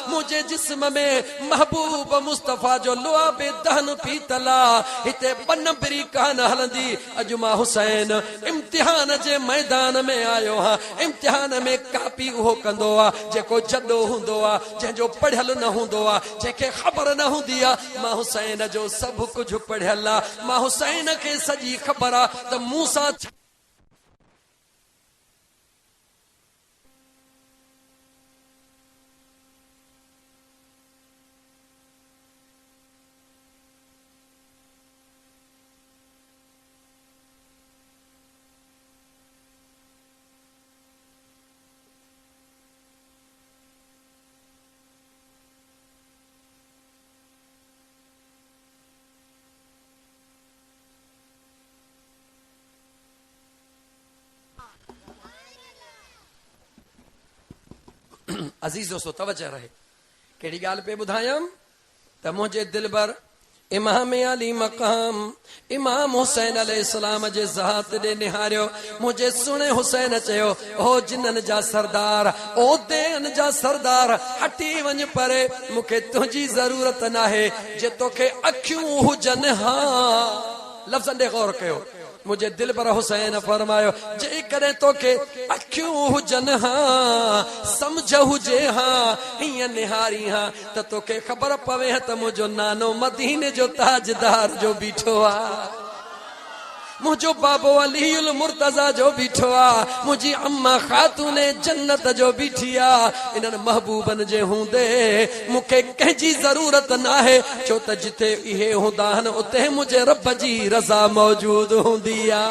मुझे जिस्म में महबूब मुस्तफा जो लुआबे दहन पीतला। हिते बन बिरी कान हलंदी। अज मां हुसैन इम्तिहान जे मैदान में आयो हां। इम्तिहान में कापी उहो कंदो आ जेको जॾो हूंदो आ, जंहिंजो पढ़ियल न हूंदो आ, जंहिंखे ख़बर न हूंदी आ। मां हुसैन जो सभु कुझु पढ़ियल आ। मां हुसैन खे सॼी ख़बर आ त मूसा अजीज दोस्तों तवज्जो रहे। केड़ी गाल पे बुधायम त मुझे दिलबर इमाम अली मकाम इमाम हुसैन अलैहिस्सलाम जे ज़ात दे निहारियो। मुझे सुने हुसैन चयो ओ जिन्नन जा सरदार, ओ देन जा सरदार, हटी वञ परे, मूंखे तुंहिंजी ज़रूरत नाहे। जे तोखे अखियूं हुजन, हाँ लफ़्ज़न ॾे गौर कयो। मुझे दिल पर हुसैन फरमायो जे करे तोखे अखियूं हुजन, हाँ समझ हुजे, हाँ हीअं निहारी, हाँ त तोखे ख़बर पवे त मुंहिंजो नानो मदीने जो ताजदार जो बीठो आ, मुझो बाबो अलीउल मुर्तजा जो बीठो आ, मुझी अम्मा खातूने जन्नत जो बीठी आ। इन्हनि महबूबन जे हूंदे मूंखे कंहिंजी ज़रूरत नाहे, छो त जिथे इहे हूंदा आहिनि उते मुंहिंजे रब जी रज़ा मौजूद हूंदी आ।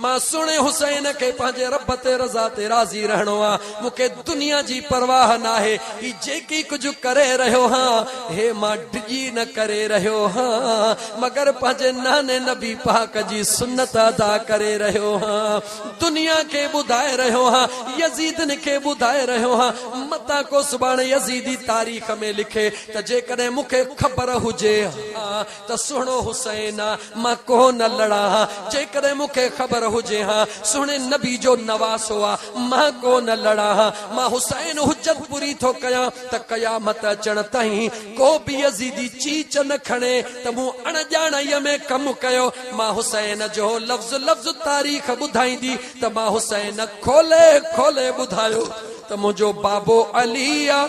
मां सुणे हुसैन खे पंहिंजे रब ते रज़ा ते राज़ी रहणो आ। मूंखे दुनिया जी परवाह नाहे। ही जेकी कुझु करे रहियो हां, हे मां डिॼी न करे रहियो हां, मगर पंहिंजे नाने नबी पाक जी सुन्नत अदा करे रहियो हां। दुनिया खे ॿुधाए रहियो हां, यज़ीदन खे ॿुधाए रहियो हां। मता को सुभाणे यज़ीदी तारीख़ में लिखे त जेकॾहिं मूंखे ख़बर हुजे हां त सुहिणो हुसैन आ, मां को न लड़ा हां। जेकॾहिं मूंखे ख़बर हुजे, हाँ सुने नबी जो नवासो आ, मां को न लड़ा हाँ। मां हुसैन हुज्जत पूरी थो कयां त क़यामत अचण ताईं को बि यज़ीदी चीच न खणे त मूं अणॼाणाईअ में कमु कयो। मां हुसैन जो लफ़्ज़ लफ़्ज़ तारीख़ ॿुधाईंदी त मां हुसैन खोले खोले ॿुधायो त मुंहिंजो बाबो अली आ,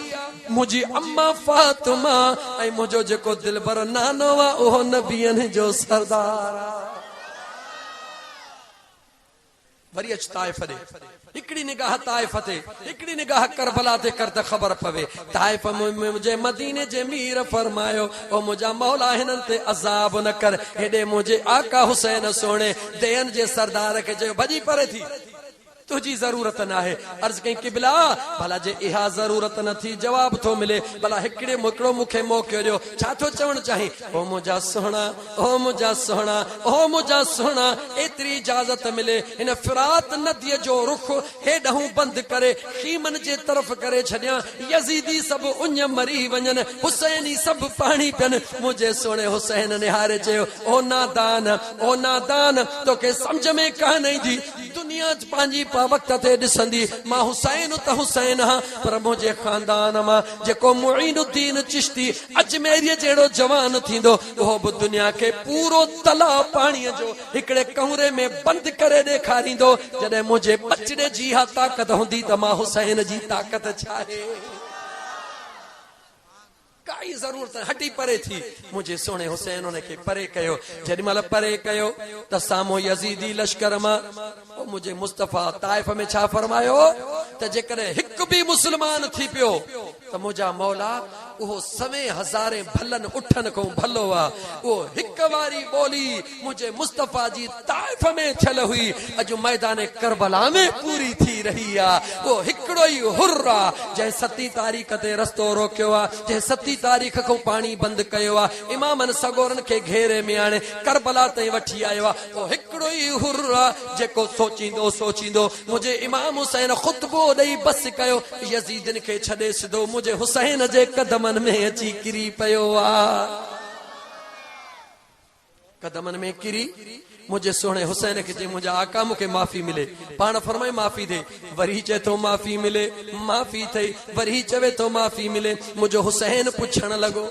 मुंहिंजी अम्मा फातिमा ऐं मुंहिंजो जेको दिलबर नानो आ उहो नबियनि जो सरदार आ। वरी अच ताइफ़ ॾे, हिकिड़ी निगाह ताइफ़ ते, हिकिड़ी निगाह करबला ते कर त ख़बर पवे। ताइफ़ में मुंहिंजे मदीने जे मीर फरमायो ओ मुंहिंजा मौला हिननि ते अज़ाब न कर। हेॾे मुंहिंजे आका हुसैन सोणे देन जे सरदार खे चयो भॼी परे थी, तुझी जरूरत ना है। अर्ज कई किबला भला जे इहा जरूरत न थी जवाब तो मिले, भला हिकड़े मुकड़ो मुखे मौके दियो, छा तो चवण चाही? ओ मुझा सोहना, ओ मुझा सोहना, ओ मुझा सोहना, एतरी इजाजत मिले। इन फिरात नदी जो रुख हेडहू बंद करे खीमन जे तरफ करे छड़िया। यजीदी सब उन मरी वजन, हुसैनी सब पानी पियन। मुझे सोने हुसैन निहारे चयो ओ नादान, ओ नादान, तोखे समझ में कान ईंदी। दुनिया पांजी वक्त ते ॾिसंदी मां हुसैन त हुसैन हां, पर मुंहिंजे खानदान मां जेको मुईनुद्दीन चिश्ती अजमेरी जहिड़ो जवान थींदो उहो बि दुनिया खे पूरो तलाउ पाणीअ जो हिकिड़े कमरे में बंदि करे ॾेखारींदो। जॾहिं मुंहिंजे बचड़े जी हा ताक़त हूंदी त मां हुसैन जी ताक़त छा आहे? काई जरूरत हटी परे थी। मुझे सोने हुसैन उनखे परे कयो। जेॾी महिल परे कयो त साम्हूं यजीदी लश्कर मां मुझे मुस्तफा ताइफ में छा फरमायो त जेकॾहिं हिकु बि मुस्लमान थी पियो त मुंहिंजा मौला उहो सवे हज़ारे भलन उठन को भलो आ वो हिक वारी बोली मुझे मुस्तफा जी ताइफ में थियल हुई अज मैदान करबला में पूरी थी रही आ वो हिकड़ो ही हुर्रा जै 7 तारीख ते रस्तो रोकियो आ जै 7 तारीख को पानी बंद कयो आ इमामन सगोरन के घेरे में आने करबला ते वठी आयो आ वो हिकड़ो ही हुर्रा जेको सोचींदो मुझे इमाम हुसैन खुतबो दई बस कयो यजीदन के छडे सिधो मुझे हुसैन जे कदमन में अची किरी पयो आ कदमन में किरी मुझे सोने हुसैन के जे मुझा आका मुके माफी मिले पान फरमाए माफी दे वरी चे तो माफी मिले माफी थई वरी चवे तो माफी मिले मुझो हुसैन पुछण लगो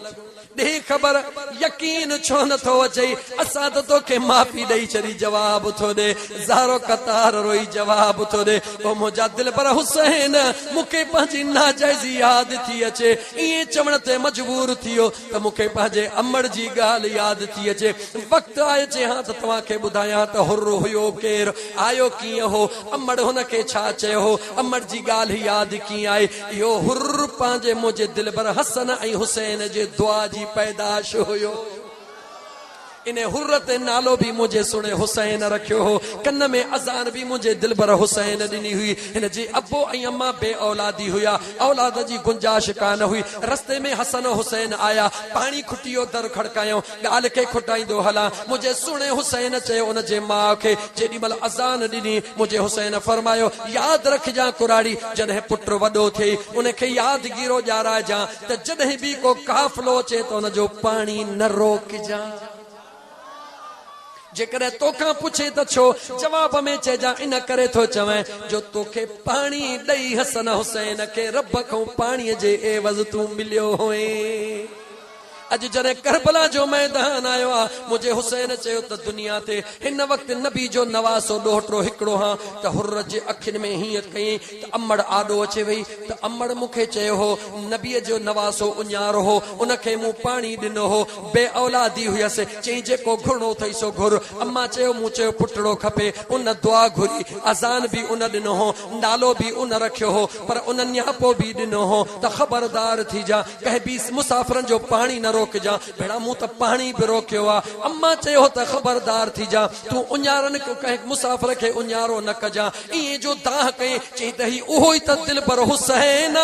दे खबर यकीन छो न थो अचे असा तो के माफी दई चरी जवाब थो दे ज़ारो कतार रोई जवाब थो दे ओ मुझा दिल पर हुसैन मुके पंजी नाजायज़ी याद थी अचे ये चवण ते मजबूर थियो त मुके पाजे अमड़ जी गाल याद थी अचे वक्त आए जे हां त तवा के बुधाया त हुर्र हुयो केर आयो की हो अमड़ हुन के छा चे हो अमड़ जी गाल याद की आए यो हुर्र पाजे मुझे दिल पर हसन आई हुसैन जे दुआ जी पैदाश हुयो इन्हें हुर्रत नालो भी मुझे सुने हुसैन रखियो हो कन्न में अजान भी मुझे दिल भर हुसैन दिनी हुई इन जी अब्बो ऐं अम्मा बे औलादी हुया औलाद जी गुंजाश कान हुई रस्ते में हसन हुसैन आया पानी खुटियो दर खड़कायो गाल के खुटाइंदो हला मुझे सुने हुसैन चयो उन जे मां के जेडी मल अजान दिनी मुझे हुसैन फरमायो याद रख जा कुराड़ी जने पुत्र वडो थे उनके याद गिरो जारा जा त जने भी को काफलो अचे तो उन जो पानी न रोक जा जेकर तोखा पूछे तो छो जवाब में चेजा इन करे तो चवे जो तोखे पानी दई हसन हुसैन के रब को पानी जे एवज तू मिलियो होए अज जने करबला जो मैदान आयो आ मुझे हुसैन चयो त दुनिया ते इन वक्त नबी जो नवासो डोहटरो हिकड़ो हां त हुर्र जे अखिन में ही कई त अमड़ आडो अचे वई त अमड़ मुखे चयो हो नबी जो नवासो उन्यारो हो उनके मु पानी दिनो हो बे औलादी हुयस चई जेको घुरनो थई सो घुर अम्मा चयो मु चयो पुटड़ो खपे उन दुआ घुरी अजान भी उन दिनो हो नालो भी उन रखियो हो पर उन न्यापो भी दिनो हो त खबरदार थी जा कह भी मुसाफिरन जो पानी न रोक जा भेड़ा मुंह त पानी भी रोकियो आ अम्मा चयो त खबरदार थी जा तू उन्यारन को कह मुसाफिर के उन्यारो न कजा ये जो दाह कई चई त ही ओहो ही त दिल पर हुसैन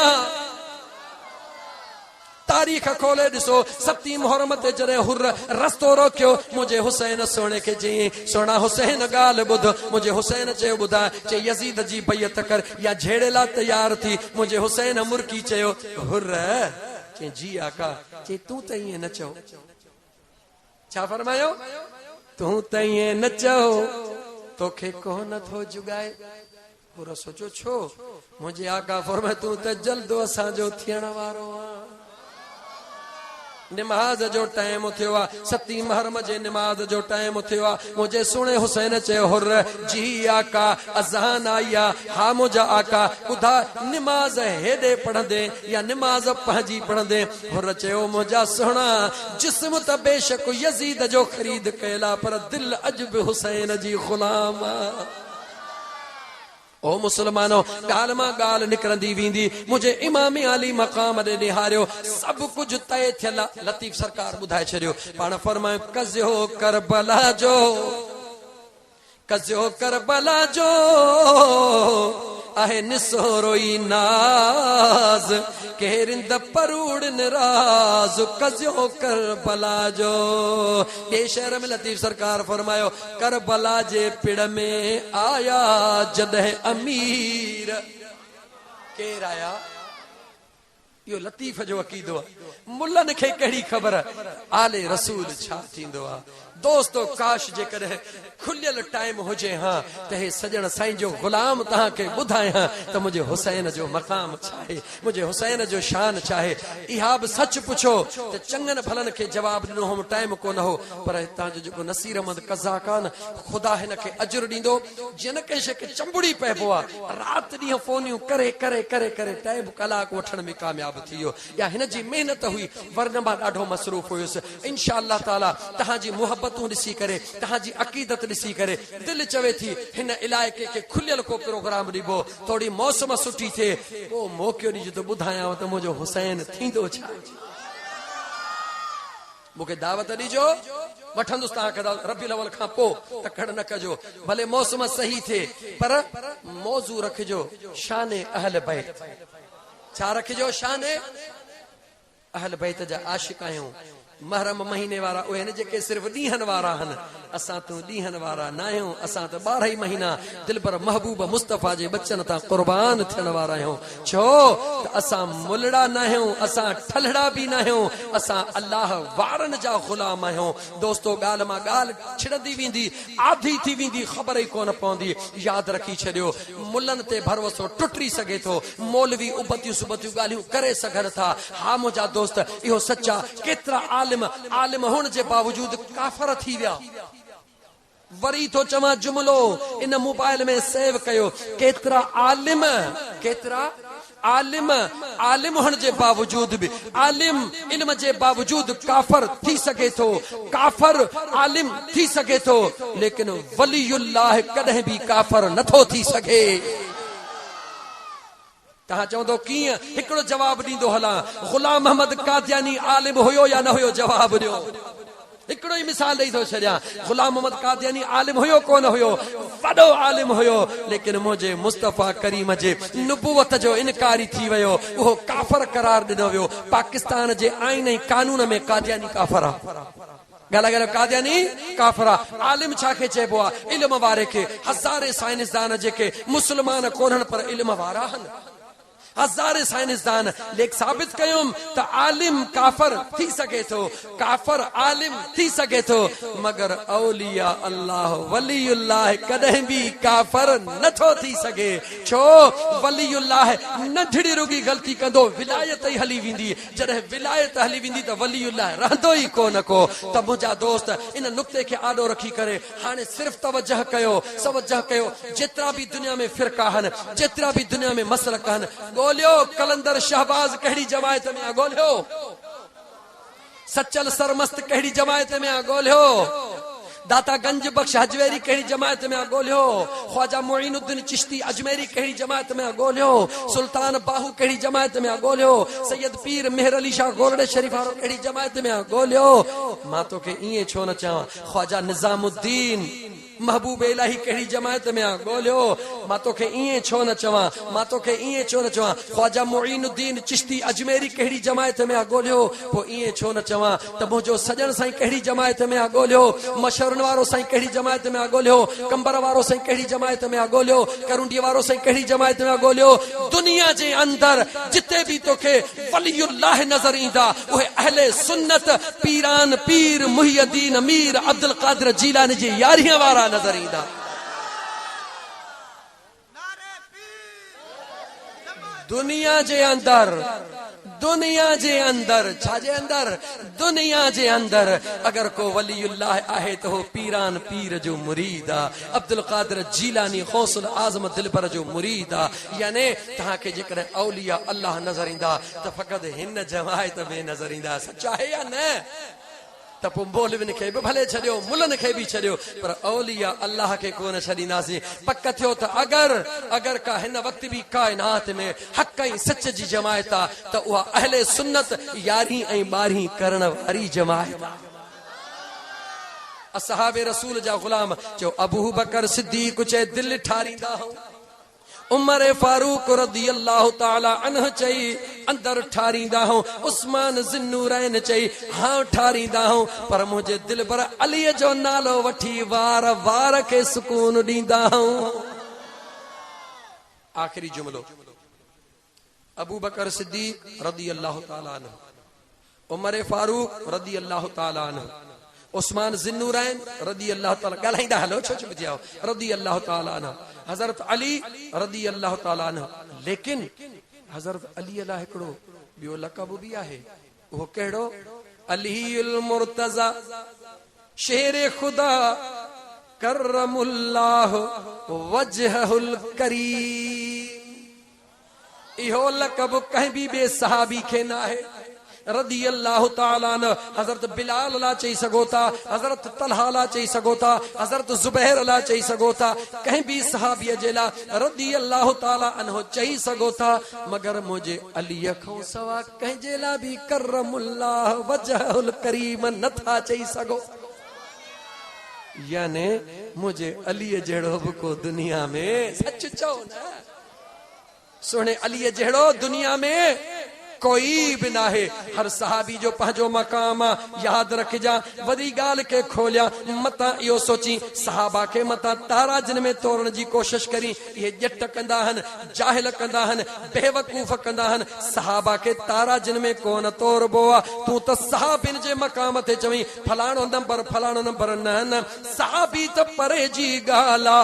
तारीख खोले दिसो 7 मुहर्रम ते जरे हुर्र रस्तो रोकियो मुझे हुसैन सोने के जी सोना हुसैन गाल बुध मुझे हुसैन चयो बुधा चे यजीद जी बैयत कर या झेड़ेला तैयार थी मुझे हुसैन मुर्की चयो हुर्र चे जी आका चे तू त ये न चओ छा फरमायो तू त ये न चओ तोखे को न थो जुगाए पूरा सोचो छो मुझे आका फरमाए तू त जल्दो असा जो थियण वारो आ नमाज जो टाइम थियो आ 7 मुहर्रम जे नमाज जो टाइम थियो आ मुझे सुने हुसैन चयो हुर्र जी आका अजान आया हा मुझा आका खुदा नमाज हेदे पढ़ंदे या नमाज पंहिंजी पढ़ंदे हुर्र चयो मुझा सुना जिस्म त बेशक यजीद जो खरीद कयला पर दिल अजब हुसैन जी गुलाम ओ मुसलमानो गाल मां गाल निकरंदी वींदी मुझे इमाम अली मकाम दे निहारियो सब कुछ तय थियल लतीफ सरकार बुधाए छरियो पाण फरमायो कज़ो करबला जो आहे निसोरोई नाज केरिंद परूड़ निराज कज़ो करबला जो ये शहर में लतीफ सरकार फरमायो करबला जे पिड़ में आया जदह अमीर केर आया यो लतीफ जो अकीदो मुल्लन खे कड़ी खबर आले रसूल छा थींदो आ दोस्तों काश जे करे खुलियल टाइम हुजे हां त हे सजण साईं जो गुलाम तहां के बुधाए हां त मुझे हुसैन जो मकाम चाहे मुझे हुसैन जो शान चाहे इहा भी सच पुछो त चंगन भलन के जवाब दिनो हम टाइम को न हो पर हितां जो नसीर अहमद कज़ा कान खुदा हिन के अजर दींदो जन के के चंबुड़ी पइबो आ रात दी फोनियूं करे करे करे करे टाइम कलाक वठण में कामयाब कामयाब थियो या हिन जी मेहनत हुई वरना मां ॾाढो मसरूफ़ हुयुसि इंशाअल्लाह ताला तहांजी मोहब्बतूं ॾिसी करे तहांजी अक़ीदत ॾिसी करे दिल चवे थी हिन इलाइक़े के खुलियल को प्रोग्राम ॾिबो थोड़ी मौसम सुठी थे पोइ मौक़ो ॾिजो त ॿुधायांव त मुंहिंजो हुसैन थींदो छा मूंखे दावत ॾिजो वठंदुसि तव्हांखे रबी अव्वल खां पोइ तकड़ न कजो भले मौसम सही थे पर मौज़ू रखिजो शाने अहल बैत छा रखिजो शाने अहल बैत जा आशिक आहियूं महरम महीने वारा उहे न जेके सिर्फ ॾींहनि वारा आहिनि असां तूं ॾींहनि वारा न आहियूं असां त 12 ई महीना दिल पर महबूब मुस्तफ़ा जे बचन तां क़ुर्बान थियण वारा आहियूं छो त असां मुलड़ा न आहियूं असां ठलड़ा बि न आहियूं असां अल्लाह वारनि जा ग़ुलाम आहियूं दोस्तो ॻाल्हि मां ॻाल्हि छिड़ंदी वेंदी आधी थी वेंदी ख़बर ई कोन पवंदी यादि रखी छॾियो मुलनि ते भरोसो टुटी सघे थो मौलवी उबतियूं सुबतियूं ॻाल्हियूं करे सघनि था हा मुंहिंजा दोस्त इहो सचा केतिरा आलिम हुअण जे बावजूद काफ़र थी विया वरी तो चवां जुमलो इन मोबाइल में सेव कयो केतिरा आलिम हुअण जे बावजूद भी आलिम इल्म जे बावजूद काफ़र थी सके थो काफ़र आलिम थी सके थो लेकिन वलीउल्लाह कॾहिं भी काफ़र नथो थी सके तहां चवंदो कीअं हिकिड़ो जवाब ॾींदो हलां गुलाम मोहम्मद कादियानी आलिम हुयो या न हुयो जवाब ॾियो हिकिड़ो ई मिसाल ॾेई थो छॾियां गुलाम मोहम्मद कादियानी आलिम हुयो कोन हुयो वॾो आलिम हुयो लेकिन मुंहिंजे मुस्तफ़ा करीम जे नुबुवत जो इनकारी थी वियो उहो काफ़र करार ॾिनो वियो पाकिस्तान जे आईन ऐं कानून में कादियानी काफ़र आहे ॻाल्हि कादियानी काफ़र आहे आलिम छा खे चइबो आहे इल्म वारे खे हज़ारे साइंसदान जेके मुस्लमान कोन्हनि पर इल्म वारा आहिनि हज़ारे साइंसदान लेख साबित कयुम त आलिम काफ़र थी सके थो काफ़र आलिम थी सके थो मगर औलिया अल्लाह वलीउल्लाह कॾहिं भी काफ़र नथो थी सके छो वलीउल्लाह नंढड़ी रुगी ग़लती कंदो विलायत ई हली वेंदी जॾहिं विलायत हली वेंदी त वलीउल्लाह रहंदो ई कोन को त मुंहिंजा दोस्त इन नुक्ते खे आॾो रखी करे हाणे सिर्फ़ तवजह कयो जेतिरा भी दुनिया में फ़िरका आहिनि जेतिरा भी दुनिया में मसलक आहिनि गोलियो कलंदर शहबाज कहिड़ी जमायत में गोलियो सचल सरमस्त कहिड़ी जमायत में गोलियो दाता गंज बख्श हजवेरी कहिड़ी जमायत में गोलियो ख्वाजा मोइनुद्दीन चिश्ती अजमेरी कहिड़ी जमायत में गोलियो सुल्तान बाहू कहिड़ी जमायत में गोलियो सैयद पीर मेहर अली शाह गोरड़े शरीफ वारो कहिड़ी जमायत में गोलियो मां तोखे ईअं छो न चवां ख्वाजा निजामुद्दीन महबूब इलाही कहिड़ी जमायत में गोलियो मां तोखे ईअं छो न चवां ख्वाजा मोइनुद्दीन चिश्ती अजमेरी कहिड़ी जमायत में गोलियो पोइ ईअं छो न चवां त मुंहिंजो सजण साईं कहिड़ी जमायत में गोलियो मशरन वारो साईं कहिड़ी जमायत में गोलियो कंबर वारो साईं कहिड़ी जमायत में गोलियो करुंडी वारो साईं कहिड़ी जमायत में गोलियो दुनिया जे अंदर जिते भी तोखे वलीउल्लाह नजर ईंदा उहे अहले सुन्नत पीरान पीर मुहियुद्दीन अमीर अब्दुल कादिर जीलानी जी यारीअ वारा नजर ईंदा दुनिया जे अंदर अगर को वलीउल्लाह आहे तो हो पीरान पीर जो मुरीद आहे अब्दुल कादिर जीलानी गौसुल आज़म दिलबर जो मुरीद आहे यानी तहां के जेकर औलिया अल्लाह नजर ईंदा त फ़क़त हिन जमायत में नजर ईंदा सच्चा है या न त पोइ मौलविन खे बि भले छॾियो मुल्हनि खे बि छॾियो पर औलिया अल्लाह खे कोन छॾींदासीं पक थियो त अगर का हिन वक़्त बि काइनात में हक़ ऐं सच जी जमायत आहे त उहा अहले सुन्नत 11 ऐं 12 करण वारी जमायत आहे असहाबे रसूल जा गुलाम जो अबू बकर सिद्दीक चए दिल ठारींदा हूं उमर फारूक रज़ी अल्लाह ताला अन्हु चई अंदर ठारींदा हूं उस्मान ज़िन्नूरैन चई हां ठारींदा हूं पर मुझे दिल पर अली जो नालो वठी वार के सुकून ॾींदा हूं आखिरी जुमलो अबू बकर सिद्दीक रज़ी अल्लाह ताला अन्हु उमर फारूक रज़ी अल्लाह ताला अन्हु उस्मान ज़िन्नूरैन रज़ी अल्लाह ताला ॻाल्हाईंदा हलो छो चुप थियो रज़ी अल्लाह ताला अन्हु हज़रत अली रज़ी अल्लाह ताला अन्हु लेकिन हज़रत अली अल्लाह हिकिड़ो ॿियो लक़ब भी आहे वो कहिड़ो अलीउल मुर्तज़ा शेर खुदा करमुल्लाह वजहुल करीम इहो लक़ब कहीं भी बे सहाबी के ना है रदी अल्लाह ताला न हजरत बिलाल अला चई सगो था हजरत तलहा अला चई सगो था हजरत जुबैर अला चई सगो था कहीं भी सहाबी जेला रदी अल्लाह ताला अनहो चई सगो था मगर मुझे अली खो सवा कहीं जेला भी करमुल्लाह वजहुल करीम न था चई सगो याने मुझे अली जड़ो को दुनिया में सच चो ना सुने अली जड़ो दुनिया में कोई भी ना है हर सहाबी जो पंहिंजो मकाम याद रख जा वरी गाल के खोलिया मता यो सोची सहाबा के मता तारा जिन में तोड़न जी कोशिश करी ये जट कंदा हन जाहिल कंदा हन बेवकूफ कंदा हन सहाबा के तारा जिन में कोन तोड़बो तू तो सहाबिन जे मकाम ते चवी फलाणो नंबर न सहाबी तो परे जी गाला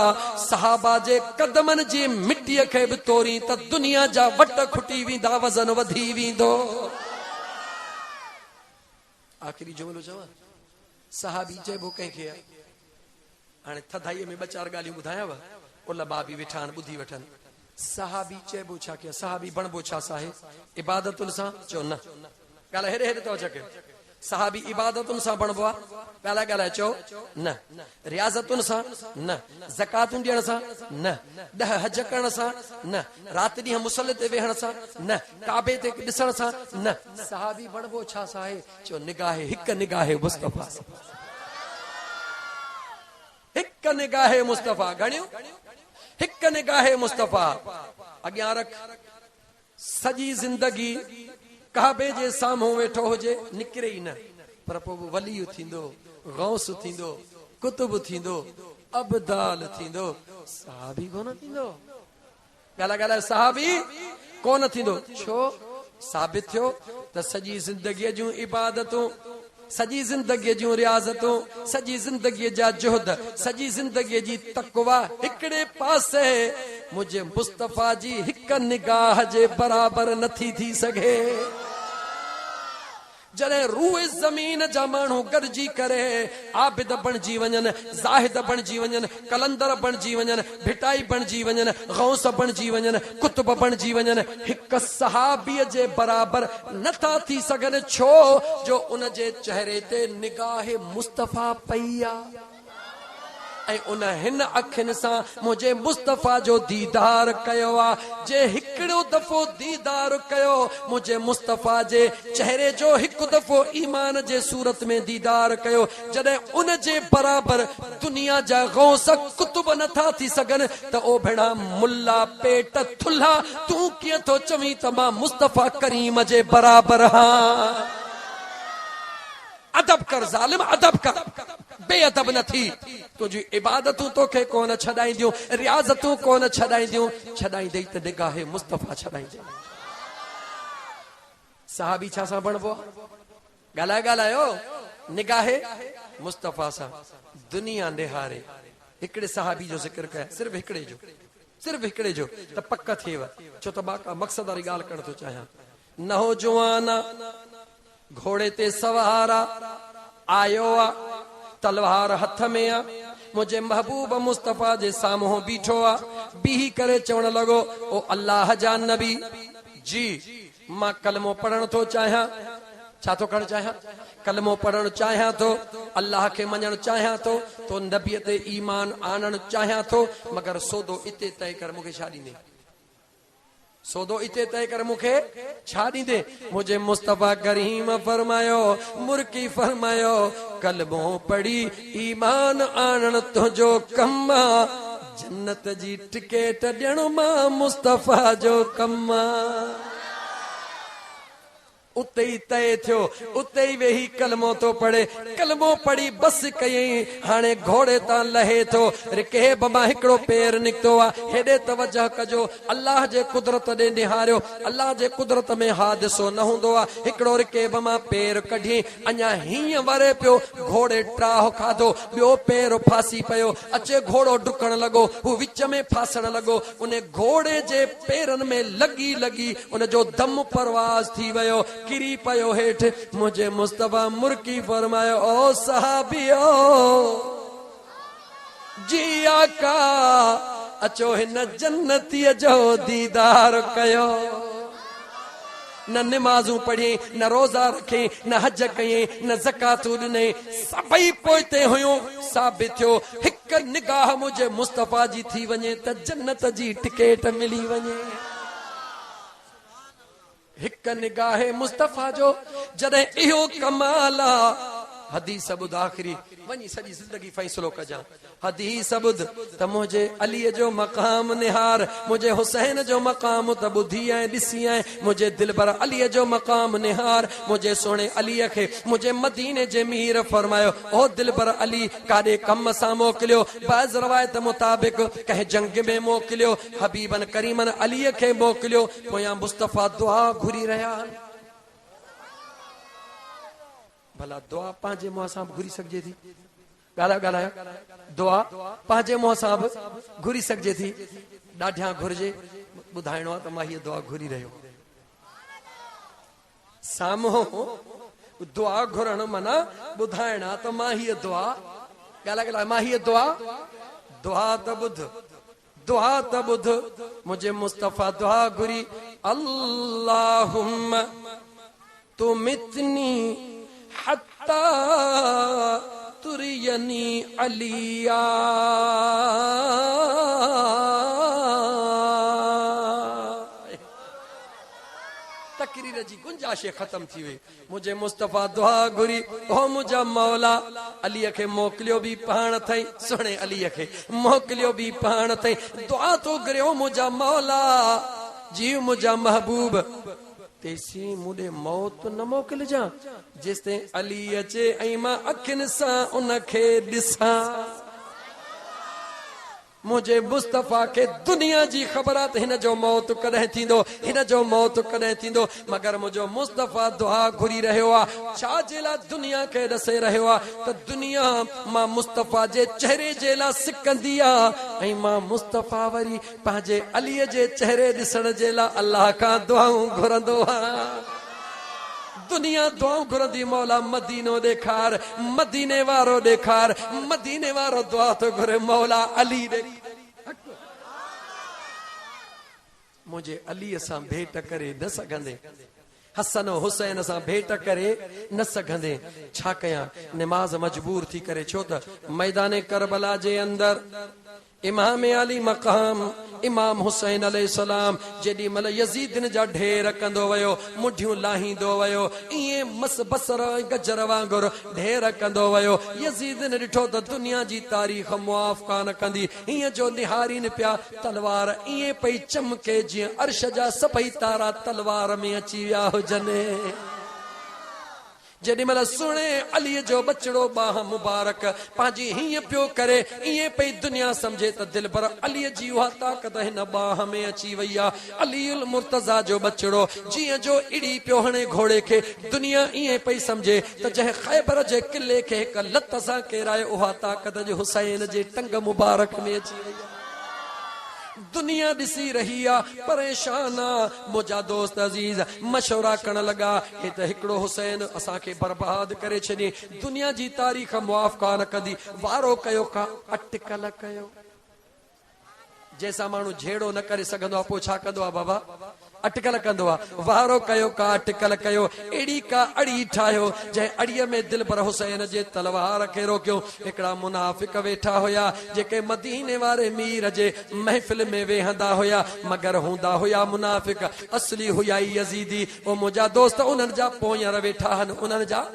सहाबा जे कदमन जी मिट्टी के भी तोरी त दुनिया जा वट खुटी वींदा वजन वधी दो आखिरी जुमलो चवा सहाबी चइबो कंहिंखे हाणे थधाईअ में ॿ चार ॻाल्हियूं ॿुधायांव उलमा बि वेठा आहिनि ॿुधी वठनि सहाबी चइबो छा कया सहाबी बणबो छा साहे इबादतुन सां चओ न ॻाल्हि हेॾे हेॾे तो अचे सहाबी इबादतुन सां बणबो आहे ॻाल्हाए चओ न रियाज़तुन सां न ज़कातूं ॾियण सां न 10 हज करण सां न रात ॾींहं मुसल्ले ते वेहण सां न काबे ते ॾिसण सां न सहाबी बणबो छा साहे चओ निगाहे हिक निगाहे मुस्तफा हिक निगाहे मुस्तफा गणियो हिक निगाहे मुस्तफा अॻियां रख सॼी ज़िंदगी काबे जे साम्हूं वेठो हुजे निकिरे ई न पर पोइ वली थींदो गौस थींदो कुतुब थींदो अबदाल थींदो सहाबी कोन थींदो ॻाल्हाए सहाबी कोन थींदो छो साबित थियो त सॼी ज़िंदगीअ जूं इबादतूं सॼी ज़िंदगीअ जूं रियाज़तूं सॼी ज़िंदगीअ जा जुहद सॼी ज़िंदगीअ जी तक़वा हिकिड़े पासे मुझे मुस्तफा जी हिक निगाह जे बराबर नथी थी सघे जॾहिं रूए ज़मीन जा माण्हू गॾिजी करे आबिद बणिजी वञनि ज़ाहिद बणिजी वञनि कलंदर बणिजी वञनि भिटाई बणिजी वञनि गौस बणिजी वञनि कुतुब बणिजी वञनि हिक सहाबीअ जे बराबर नथा थी सघनि छो जो उन जे चेहरे ते निगाह मुस्तफा पई आहे ऐं उन हिन अखियुनि सां मुझे मुस्तफा जो दीदार कयो आहे जे हिकिड़ो दफ़ो दीदार कयो मुझे मुस्तफा जे चेहरे जो हिकु दफ़ो ईमान जे सूरत में दीदार कयो जॾहिं उन जे बराबर दुनिया जा गौस कुतुब नथा थी सघनि त ओ भेणा मुल्ला पेट थुल्हा तूं कीअं थो चवीं त मां मुस्तफा करीम जे बराबर हां अदब कर ज़ालिम अदब कर बेअदब न थी तुझी इबादतूं तोखे कोन छॾाईंदियूं रियाज़तूं कोन छॾाईंदियूं छॾाईंदे त निगाहे मुस्तफा छॾाईंदे सहाबी छा सां बणबो ॻाल्हायो निगाहे मुस्तफा सां दुनिया निहारे हिकिड़े सहाबी जो ज़िक्र कया सिर्फ़ हिकिड़े जो त पक थिएव छो त बाक़ा मक़सद वारी ॻाल्हि करण थो चाहियां नौजवान घोड़े ते सवारा आयो आ तलवार हथ में आ मुझे महबूब मुस्तफा जे साम्हूं बीठो आ बीही करे चवण लॻो ओ अल्लाह जा नबी जी मां कलमो पढ़ण थो चाहियां छा थो करण चाहियां कलमो पढ़ण चाहियां थो अल्लाह खे मञण चाहियां थो तो नबीअ ते ईमान आणण चाहियां थो मगर सौदो इते तय कर मूंखे छा ॾींदे सौदो इते तय कर मूंखे छा ॾींदे मुझे मुस्तफा करीम फरमायो मुर्की फरमायो कलमो पढ़ी ईमान आणण तुंहिंजो कम जन्नत जी टिकेट ॾियण मां मुस्तफा जो कम उते ही तय थियो उते ही वेही कलमो तो पढ़े कलमो पढ़ी बस कयई हाणे घोड़े तां लहे थो रिकेब मां हिकिड़ो पेर निकतो आ हेॾे तवजह कजो अल्लाह जे कुदरत ॾे निहारियो अल्लाह जे कुदरत में हादिसो न हूंदो आ हिकिड़ो रिकेब मां पेर कढी अञा हीअं वरे पियो घोड़े ट्राह खाधो ॿियो पेर फासी पियो अचे घोड़ो डुकण लॻो हू विच में फासण लॻो उन घोड़े जे पेरनि में लगी लगी उन जो दम परवाज़ थी वियो किरी पयो हेठ मुझे मुस्तफा मुर्की फरमायो ओ सहाबियो जी आका अचो हिन जन्नतीअ जो दीदार कयो। न निमाज़ूं पढ़ी, न रोज़ा रखे, न हज कई, न ज़कातूं ॾिने, सभई पोइते हुयूं। साबित थियो हिक निगाह मुझे मुस्तफ़ा जी थी वञे त जन्नत जी टिकेट मिली वञे। हिक निगाह मुस्तफ़ा जो जॾहिं इहो कमाल आ। हदीस ॿुध आख़िरी वञी सॼी ज़िंदगी फ़ैसिलो कजां। हदीस ॿुध त मुंहिंजे अलीअ जो मक़ाम निहार, मुंहिंजे हुसैन जो मक़ाम त ॿुधी ऐं ॾिसी ऐं मुंहिंजे दिलबर अलीअ जो मक़ाम निहार। मुंहिंजे सोणे अलीअ खे मुंहिंजे मदीने जे मीर फरमायो, ओ दिलबर अली काॾे कम सां मोकिलियो। बाज़ रवायत मुताबिक़ कंहिं जंग में मोकिलियो, हबीबन करीमन अलीअ खे मोकिलियो। पोयां मुस्तफ़ा दुआ घुरी रहिया। भला दुआ पंहिंजे मुंहं सां घुरी सघिजे थी? ॻाल्हायो दुआ पंहिंजे मुंहं सां घुरी सघिजे थी? ॾाढियां घुरिजे। ॿुधाइणो आहे त मां हीअ दुआ घुरी रहियो। साम्हूं दुआ घुरण माना ॿुधाइण आहे त मां हीअ दुआ ॻाल्हाए मां हीअ दुआ त ॿुध, दुआ त ॿुध। मुंहिंजे मुस्तफ़ा दुआ घुरी, अल्लाहुम्मा तुमितनी हत्ता तुरियनी अलिया। तकरीर जी गुंजाइश खत्म थी वई। मुझे मुस्तफ़ा दुआ घुरी, ओ मुझा मौला अलीअ खे मोकिलियो बि पाण थई, सुणे अलीअ खे मोकिलियो बि पाण थई। दुआ तो घुरियो मुझा मौला जी, मुझा महबूब तेसी मुडे मौत न मोकिलिजां जेसिताईं अली अचे ऐं मां अखियुनि सां उनखे ॾिसां। मुझे मुस्तफ़ा के दुनिया जी ख़बर आहे त हिन जो मौत कॾहिं थींदो, हिन जो मौत कॾहिं थींदो, मगर मुंहिंजो मुस्तफ़ा दुआ घुरी रहियो आहे। छा जे लाइ दुनिया खे ॾसे रहियो आहे त दुनिया मां मुस्तफ़ा जे चेहरे जे लाइ सिकंदी आहे ऐं मां मुस्तफ़ा वरी पंहिंजे अलीअ जे चेहरे ॾिसण जे लाइ अल्लाह खां दुआऊं घुरंदो आहे। दुनिया दुआऊं घुरंदी, मौला मदीनो ॾेखार, मदीने वारो ॾेखार। मदीने वारो दुआ तो घुरे, मौला अली ॾेखार। मुंहिंजे अलीअ सां भेंट करे न सघंदे, हसन हुसैन सां भेंट करे न सघंदे छा कयां? निमाज़ मजबूर थी करे, छो त मैदान करबला जे अंदर इमाम अली मक़ाम इमाम हुसैन अलैहिस्सलाम जेॾी महिल यज़ीदन जा ढेर कंदो वयो, मुठियूं लाहींदो वयो, ईअं मस बसर गजर वांगुरु ढेर कंदो वयो। यज़ीदन ॾिठो त दुनिया जी तारीख़ मुआफ़ कान कंदी, ईअं जो निहारीन पिया तलवार ईअं पई चमके जीअं अर्श जा सभई तारा तलवार में अची विया हुजनि। जेॾी महिल सुणे अलीअ जो बचड़ो बाह मुबारक पंहिंजी हीअं पियो करे, ईअं पई दुनिया समझे त दिलबर अलीअ जी उहा ताक़त हिन बाह में अची वई आहे। अलीउल मुर्तज़ा जो बचड़ो जीअं जो इड़ी पियो हणे घोड़े खे, दुनिया ईअं पई समझे त जंहिं ख़ैबर जे किले खे हिक लत सां केराए उहा ताक़त जे हुसैन जे टंग मुबारक में अची वई आहे। दुनिया ॾिसी रही आहे, परेशान आहे। मुंहिंजा दोस्त अज़ीज़ मशवरा करण लॻा, हे त हिकिड़ो हुसैन असांखे बर्बाद करे छॾी, दुनिया जी तारीख़ मुआफ़ कान कंदी। वारो कयो का अटकल कयो, जंहिंसां माण्हू झेड़ो न करे सघंदो आहे, पोइ छा कंदो आहे बाबा? अटकल कंदो आहे। वारो कयो का अटकल कयो, अहिड़ी का अड़ी ठाहियो जंहिं अड़ीअ में दिलबर हुसैन जे तलवार खे रोकियो। हिकिड़ा मुनाफ़िक वेठा हुया जेके मदीने वारे मीर जे महफ़िल में वेहंदा हुया, मगर हूंदा हुया मुनाफ़िक, असली हुया यज़ीदी। ओ मुंहिंजा दोस्त उन्हनि जा पोयर वेठा आहिनि, उन्हनि जा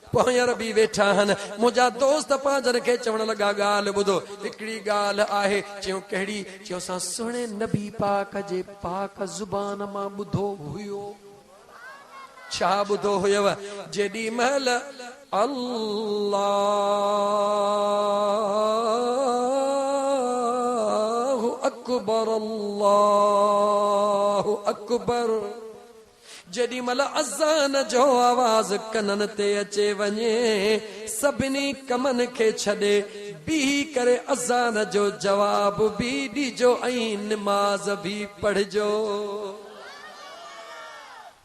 पोयर बि वेठा आहिनि। मुंहिंजा दोस्त पंहिंजनि खे चवण लॻा, ॻाल्हि ॿुधो, हिकिड़ी ॻाल्हि आहे। चयो कहिड़ी? चयो असां सुहिणे नबी पाक जे पाक ज़ुबान मां ॿुधो हुयो। छा ॿुधो हुयव? जेॾी महिल अल्लाहु अकबर अल्लाहु अकबर, जेॾी महिल अज़ान जो आवाज़ कननि ते अचे वञे, सभिनी कमनि खे छॾे बीही करे अज़ान जो जवाब बि ॾिजो ऐं निमाज़ बि पढ़जो।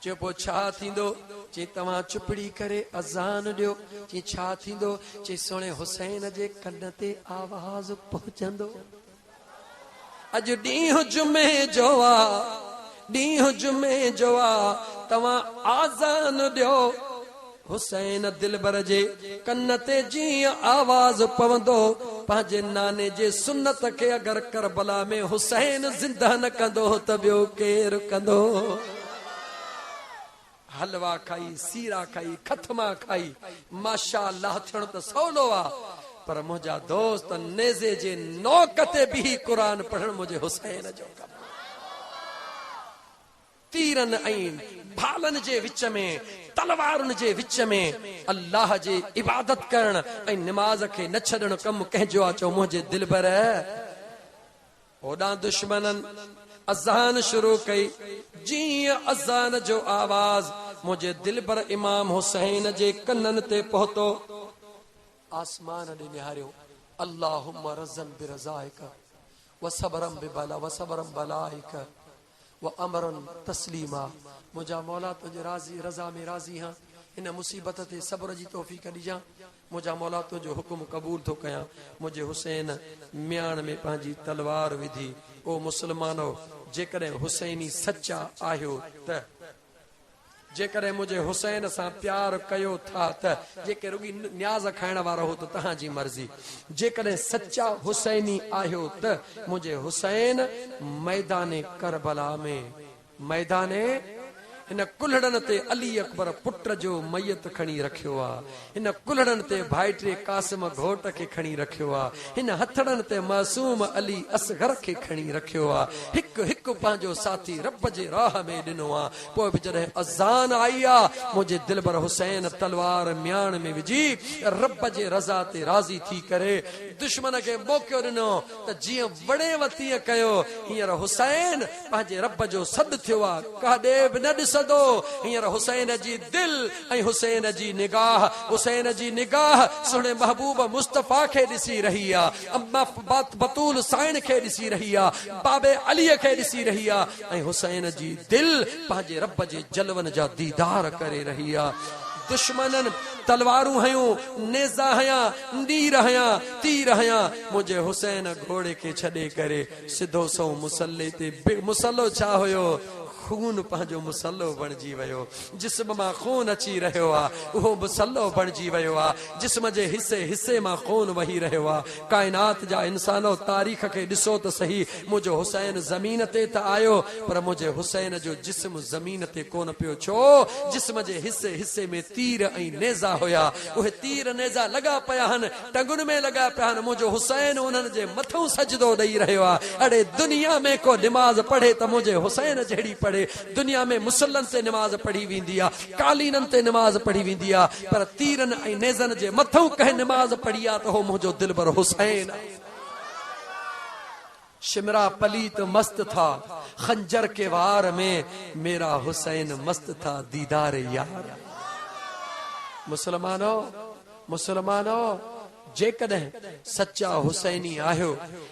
चयो पोइ छा थींदो? चई तव्हां चुपड़ी करे अज़ान ॾियो। चई छा थींदो? चई सुहिणे हुसैन जे कन ते आवाज़ पहुचंदो। अज ॾींहुं जुमे जो आ, ॾींहुं जुमे जो आ, तव्हां आज़ान ॾियो। हुसैन दिलबर जे कन ते जीअं आवाज़ पवंदो, पंहिंजे नाने जे सुन्नत खे अगर करबला में हुसैन ज़िंदा न कंदो त ॿियो केरु कंदो। हलवा खाई, सीरा खाई, खतमा खाई, माशाअल्लाह थियणो त सवलो आ, पर मुंहिंजा दोस्त नेज़े जे नोक ते भी क़ुरान पढ़ण मुंहिंजे हुसैन जो कम। तीरन ऐं भालन जे विच में, तलवारुनि जे विच में अल्लाह जी इबादत करण ऐं निमाज़ खे न छॾण कम कंहिंजो आहे। चओ मुंहिंजे दिलबर होॾां दुश्मनन अज़ान शुरू कई, जीअं अज़ान जो आवाज़ मुंहिंजे दिलबर इमाम हुसैन जे कननि ते पहुतो, आसमान ॾे निहारियो, अल्लाहुम्मा रज़न बिरज़ाइक व सबरम बिबला व सबरम बलाइक व अमरन तस्लीमा। मुंहिंजा मौला तुंहिंजे राज़ी रज़ा में राज़ी हां, इन मुसीबत ते सब्र जी तौफ़ीक़ ॾिजां। मुंहिंजा मौला तुंहिंजो हुकुम क़बूल थो कयां। मुंहिंजे हुसैन म्याण में पंहिंजी तलवार विधी। ओ मुसलमानो, जेकॾहिं हुसैनी सच्चा आहियो त, जेकॾहिं मुंहिंजे हुसैन सां प्यार कयो था त, जेके रुॻी न्याज़ खाइण वारो हो त तव्हांजी मर्ज़ी, जेकॾहिं सच्चा हुसैनी आहियो त मुंहिंजे हुसैन मैदाने करबला में, मैदाने हिन कुल्हड़नि ते अली अकबर पुट जो मयत खणी रखियो आ, हिन कुल्हड़नि ते भाइटे कासिम घोट खे खणी रखियो आ, हिन हथड़नि ते मासूम अली असगर खे खणी रखियो आ। हिकु हिकु पंहिंजो साथी रब जे राह में ॾिनो आ। पोइ बि जॾहिं अज़ान आई आ, मुंहिंजे दिलबर हुसैन तलवार म्याण में विझी रब जे रज़ा ते राज़ी थी करे दुश्मन खे मौक़ो ॾिनो त जीअं वड़े वतीअ कयो। हींअर हुसैन पंहिंजे रब जो सॾु थियो आ, काॾे बि न ॾिसंदो। हींअर हुसैन जी दिल ऐं हुसैन जी निगाह, हुसैन जी निगाह सुहिणे महबूब मुस्तफ़ा खे ॾिसी रही आ, अम्मा बतूल साइण खे ॾिसी रही आ, बाबे अलीअ खे ॾिसी रही आ, ऐं हुसैन जी दिल पंहिंजे रब जे जलवनि जा दीदार करे रही आ। दुश्मनन तलवारूं हयूं, नेज़ा हयां, नीर हयां, तीर हयां, मुंहिंजे हुसैन घोड़े खे छॾे करे सिधो सो मुसल्ले ते। मुसल्लो छा हुयो? खून पंहिंजो मुसल्लो बणिजी वियो। जिस्म मां खून अची रहियो आ, उहो मुसल्लो बणिजी वियो आ। जिस्म जे हिसे हिसे मां खून वही रहियो आ। काइनात जा इंसानो तारीख़ खे ॾिसो त सही, मुंहिंजो हुसैन ज़मीन ते त आयो, पर मुंहिंजे हुसैन जो जिस्म ज़मीन ते कोन पियो। छो? जिस्म जे हिसे हिसे में तीर ऐं नेज़ा हुया। उहे तीर नेज़ा लॻा पिया आहिनि, टंगुनि में लॻा पिया आहिनि। मुंहिंजो हुसैन उन्हनि जे मथां सजदो ॾेई रहियो आ। अड़े दुनिया में को निमाज़ पढ़े त मुंहिंजे हुसैन जहिड़ी पढ़े। दुनिया में मुसल्लन ते निमाज़ पढ़ी वेंदी आ, कालीननि ते निमाज़ पढ़ी वेंदी आ, पर तीरनि ऐं नेज़नि जे मथां कंहिं निमाज़ पढ़ी आ त हो मुंहिंजो दिलबर हुसैन। शिमरा पलीत मस्त था, खंजर के वार में मेरा हुसैन मस्त था, दीदार यार। मुसलमानो, मुसलमानो, जेकॾहिं सच्चा हुसैनी आहियो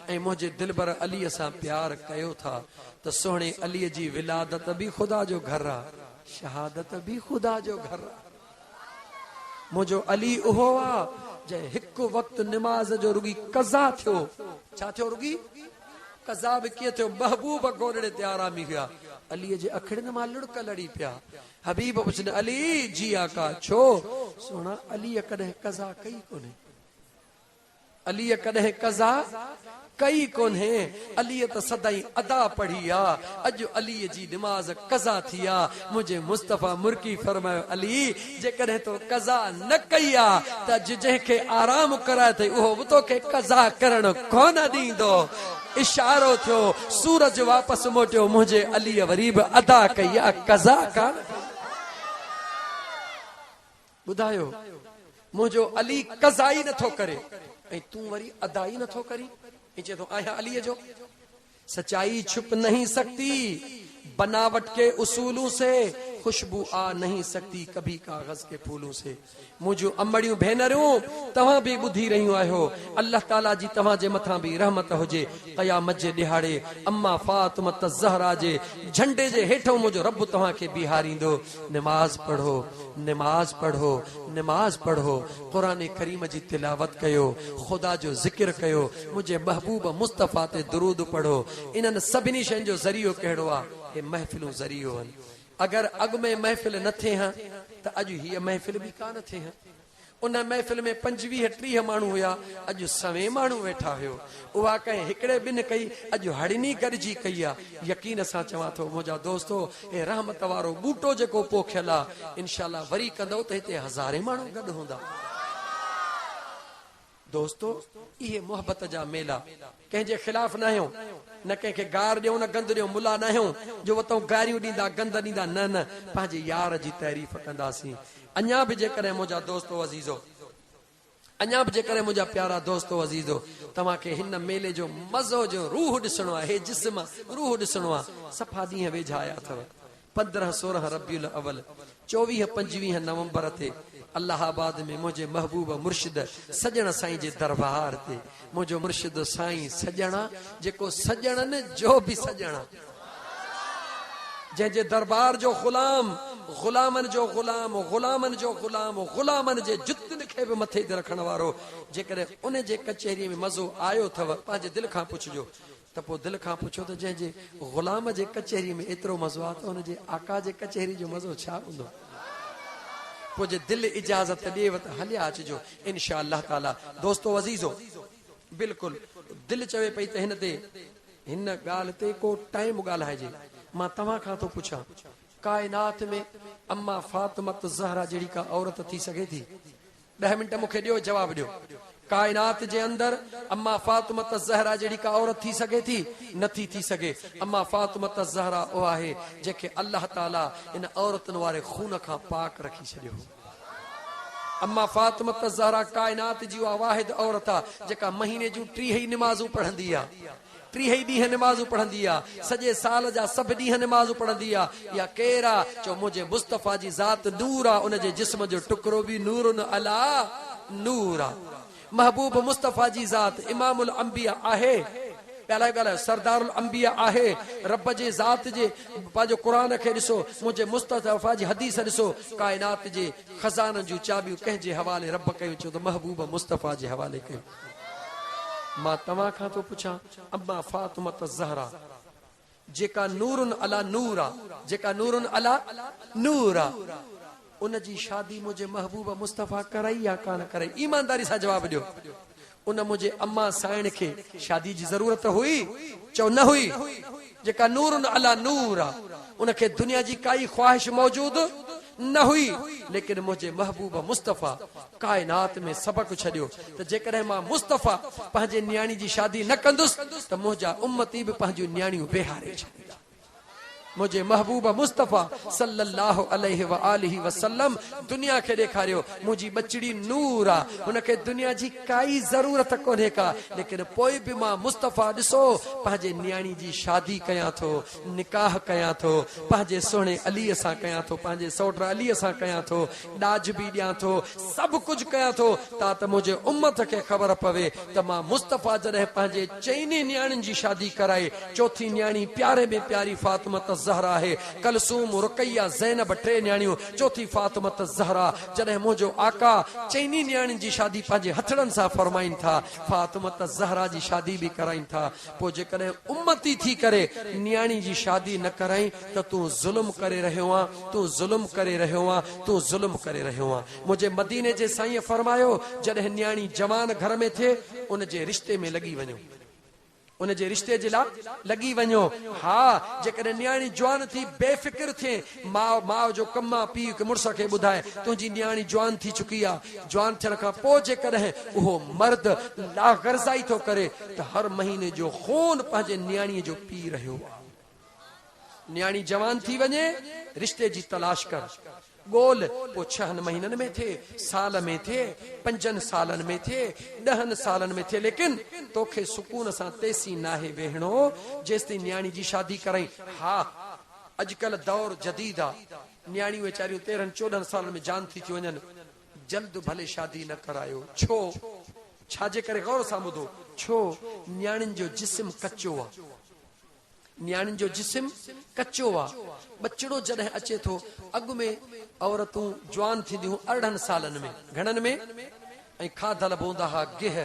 ऐं मुंहिंजे दिलबर अलीअ सां प्यार कयो था त सोहणे अलीअ जी विलादत बि ख़ुदा जो घर आ, शहादत बि ख़ुदा जो घर आ। मुंहिंजो अली उहो आ जंहिं हिकु वक़्तु निमाज़ जो रुगी कज़ा थियो। छा थियो? रुगी कज़ा बि कीअं थियो? महबूब गोड़े ते आरामी हुआ, अलीअ जे अखिड़ियुनि मां लुड़क लड़ी पिया। हबीब पुछनि, अली जी आका छो? सोना अलीअ कॾहिं कज़ा कई कोन्हे, अलीअ कॾहिं कज़ा कई कोन्हे। अलीअ त सदाई अदा पढ़ी आ। अॼु अलीअ जी निमाज़ कज़ा थी आ। मुंहिंजे मुस्तफ़ा मुर्की फरमायो, अली जेकॾहिं तो कज़ा न कई आ त अॼु जंहिंखे आराम कराए थई उहो बि तोखे कज़ा करण कोन ॾींदो। इशारो थियो, सूरज वापसि मोटियो, मुंहिंजे अलीअ वरी बि अदा कई आ, कज़ा कान। ॿुधायो, मुंहिंजो अली कज़ाई नथो करे ऐं तूं वरी अदाई नथो करी। चए तो आया अलीअ जो। सच्चाई छुप नहीं सकती बनावट के उसूलों से, खुशबू आ नहीं सकती कभी कागज के फूलों से। मुझो अमड़ियों भेनरियों तव्हां भी ॿुधी रहियूं आहियो, अल्लाह ताला जी तव्हां जे मथां भी रहमत हुजे। क़यामत जे ॾिहाड़े अम्मा फातिमा ज़हरा जे झंडे जे हेठों मुझो रब तव्हां खे बीहारींदो। नमाज पढ़ो, नमाज पढ़ो, नमाज पढ़ो, क़ुरान करीम जी तिलावत कयो, खुदा जो जिक्र कयो, मुझे महबूब मुस्तफ़ा ते दुरूद पढ़ो। इन्हनि सभिनी शयुनि जो ज़रियो कहिड़ो आहे? हे महफ़िलूं ज़रियो आहिनि। अगर अॻ में महफ़िल न थे हां त अॼु हीअ महफ़िल बि कान थे हां। उन महफ़िल में 25-30 माण्हू हुया, अॼु 100 माण्हू वेठा हुयो। उहा कंहिं हिकिड़े ॿिनि कई, अॼु हड़नी गॾिजी कई आहे। यकीन सां चवां थो मुंहिंजा दोस्तो, हे रहमत वारो बूटो जेको पोखियल आहे, इंशाअल्लाह वरी कंदो त हिते 1000 माण्हू गॾु हूंदा। दोस्तो, इहे मोहब्बत जा मेला, कंहिंजे खिलाफ़ न आहियूं, न कंहिंखे गार ॾियूं न गंद ॾियूं, मुला न आहियूं जो वतो गारियूं ॾींदा गंद ॾींदा, न न, पंहिंजे यार जी तारीफ़ कंदासीं। अञा बि जेकॾहिं मुंहिंजा दोस्तो अज़ीज़ो, अञा बि जेकॾहिं मुंहिंजा प्यारा दोस्तो अज़ीज़ो, तव्हांखे हिन मेले जो मज़ो जो रूह ॾिसणो आहे, हे जिस्म रूह ॾिसणो आहे, सफ़ा ॾींहं वेझा आया अथव। 15-16 रबीउल अव्वल, 24-25 नवंबर ते अल्लाहाबाद में मुझे महबूब मुर्शिद सजण साईं जे दरबार ते, मुझो मुर्शिद साईं सजणा जेको सजणन जो भी सजणा, जंहिंजे दरबार जो गुलाम, गुलामन जो गुलाम, गुलामन जो गुलाम, गुलामन जे जुतन खे भी मथे ते रखण वारो। जेकॾहिं उन जे कचहरी में मज़ो आयो अथव, पंहिंजे दिल खां पुछजो, त पोइ दिल खां पुछो त जंहिंजे गुलाम जे कचहरी में एतिरो मज़ो आहे त हुनजे आका जे कचहरी जो मज़ो छा हूंदो? पोइ जे दिल इजाज़त ॾेव त हलिया अचिजो इंशा अल्लाह ताला। दोस्तो अज़ीज़ो, बिल्कुलु दिल चवे पई त हिन ते, हिन ॻाल्हि ते को टाइम ॻाल्हाइजे। मां तव्हां खां थो पुछां, काइनात में अम्मा फातिमा ज़हरा जहिड़ी का औरत थी सघे थी? 10 मिंट मूंखे ॾियो, जवाब ॾियो। काइनात जे अंदर अम्मा फातिमा ज़हरा जहिड़ी का औरत थी सघे थी? नथी थी सघे। अम्मा फातिमा ज़हरा उहा आहे जेके अल्लाह ताला इन औरतुनि वारे खून खां पाक रखी छॾियो। अम्मा फातिमा ज़हरा काइनात जी उहा वाहिद औरत आहे जेका महीने जूं 30 नमाज़ूं पढ़ंदी आहे, 30 ॾींहं नमाज़ूं पढ़ंदी आहे, सॼे साल जा सभु ॾींहं नमाज़ूं पढ़ंदी आहे। या केरु आहे? चओ मुंहिंजे मुस्तफ़ा जी ज़ात नूर आहे, उन जे जिस्म जो टुकड़ो बि नूरुन अला नूर आहे। महबूब मुस्तफ़ा जी ज़ात इमामुल अंबिया आहे, ॻाल्हायो सरदारुल अंबिया आहे। रब जे ज़ात जे पंहिंजो क़ुरान खे ॾिसो, मुंहिंजे मुस्तफ़ा जी हदीस ॾिसो, काइनात जे खज़ाननि जूं चाबियूं कंहिंजे हवाले रब कयूं? चओ त महबूब मुस्तफ़ा जे हवाले कयूं। मां तव्हां खां थो पुछां, अम्मा फातिमा ज़हरा जेका नूरुन अला नूर आहे, जेका नूरुन अला नूर आहे, उन जी शादी मुझे महबूब मुस्तफ़ा कराई या कान कराई? ईमानदारी सां जवाब ॾियो। उन मुझे अम्मा साइण खे शादी जी ज़रूरत हुई? चओ न हुई। जेका नूरुन अला नूर आहे, उनखे दुनिया जी काई ख्वाहिश मौजूद न हुई, लेकिन मुझे महबूब मुस्तफ़ा काइनात में सबक छॾियो त जेकॾहिं मां मुस्तफ़ा पंहिंजे न्याणी जी शादी न कंदुसि त मुंहिंजा उम्मती बि पंहिंजूं न्याणियूं बेहारे छॾींदा। मुझे महबूब मुस्तफ़ा सल्लल्लाहु अलैहि व आलिहि वसल्लम दुनिया खे ॾेखारियो मुंहिंजी बचड़ी नूर आहे, हुनखे दुनिया जी काई ज़रूरत कोन्हे का, लेकिन पोइ बि मां मुस्तफ़ा ॾिसो पंहिंजे न्याणी जी शादी कयां थो, निकाह कयां थो, पंहिंजे सुहिणे अलीअ सां कयां थो, पंहिंजे सौट अलीअ सां कयां थो, ॾाज बि ॾियां थो, सभु कुझु कयां थो त मुंहिंजे उम्मत खे ख़बर पवे त मां मुस्तफ़ा जॾहिं पंहिंजे 4 न्याणियुनि जी शादी कराई, चौथी न्याणी प्यारे में प्यारी फातिमा ज़हरा है, कलसूम रुकैया ज़ैनब 3 न्याणियूं, चौथी फातिमा ज़हरा। जॾहिं मुंहिंजो आका 4 न्याणियुनि जी शादी पंहिंजे हथड़नि सां फरमाइनि था, फातिमा ज़हरा जी शादी बि कराइनि था, पोइ जेकॾहिं उम्मती थी करे न्याणी जी शादी न कराई त तूं ज़ुल्म करे रहियो आहे, तूं ज़ुल्म करे रहियो आहे, तूं ज़ुल्म करे रहियो आहे। मुंहिंजे मदीने जे साईं फरमायो, जॾहिं न्याणी जवान घर में थिए उन जे रिश्ते में लॻी वञो, उन जे रिश्ते जे लाइ लॻी वञो। हा, जेकॾहिं न्याणी जवान थी बेफ़िक्र थिए, माउ जो कमु आहे, पीउ खे मुड़ुस खे ॿुधाए तुंहिंजी न्याणी जवान थी चुकी आहे, जवान थियण खां पोइ जेकॾहिं उहो मर्द लाग़रज़ाई थो करे त हर महीने जो खून पंहिंजे न्याणीअ जो पी रहियो आहे। न्याणी जवान थी वञे, रिश्ते जी तलाश कर, ॻोल्ह, पोइ 6 महीननि में थिए, साल में थिए, 5 सालनि में थिए, 10 सालनि में थिए, लेकिन तोखे सुकून सां तेसी नाहे वेहणो जेसिताईं न्याणी जी शादी कराई। हा, अॼुकल्ह दौर जदीद आहे, न्याणियूं वेचारियूं 13-14 साल में जान थी वञनि, जल्द भले शादी न करायो। छो? छाजे करे? गौर सां ॿुधो। छो? न्याणियुनि जो जिस्म कचो आहे, न्याणियुनि जो जिस्म कचो आहे। बचड़ो जॾहिं अचे थो, अॻु में औरतूं जवान थींदियूं 18 सालनि में, घणनि में? ऐं खाधल बूंदा हा गिह,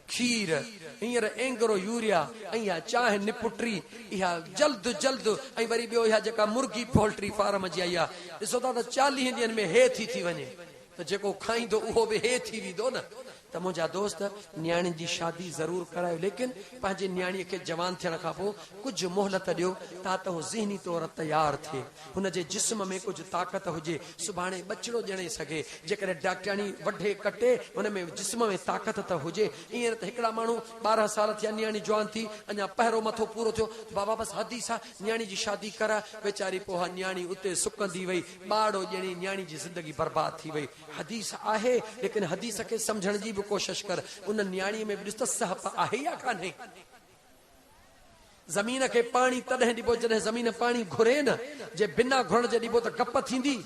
खीर, हींअर एंगरो यूरिया ऐं चांहि निपुटरी, इहा जल्द जल्द। ऐं वरी ॿियो इहा जेका मुर्गी पोल्ट्री फार्म जी आई आहे, ॾिसो था त 40 ॾींहनि में हे थी वञे, त जेको खाईंदो उहो बि हे थी वेंदो न। त मुंहिंजा दोस्त, न्याणी जी शादी ज़रूर करायो, लेकिन पंहिंजे न्याणीअ खे जवान थियण खां पोइ कुझु मोहलत ॾियो, तातो ज़हनी तौर तयार थिए, हुनजे जिस्म में कुझु ताक़त हुजे, सुभाणे बचड़ो ॼणे सघे। जेकॾहिं डॉक्टराणी वढे कटे, हुन में जिस्म में ताक़त त हुजे। ईअं त हिकिड़ा माण्हू 12 साल थिया, न्याणी जवान थी, अञा पहिरों मथो पूरो थियो, बाबा बसि हदीस आहे, न्याणी जी शादी करा। वेचारी पोइ न्याणी उते सुकंदी वई, ॿाड़ो ॼणी, न्याणी जी ज़िंदगी बर्बाद थी वई। हदीस आहे, लेकिन हदीस खे सम्झण जी कोशिश कर। उन न्याणीअ में बि ॾिस त सहप आहे या कान्हे। ज़मीन खे पाणी तॾहिं ॾिबो जॾहिं ज़मीन पाणी घुरे न, जे बिना घुरण जे ॾिबो त गप थींदी,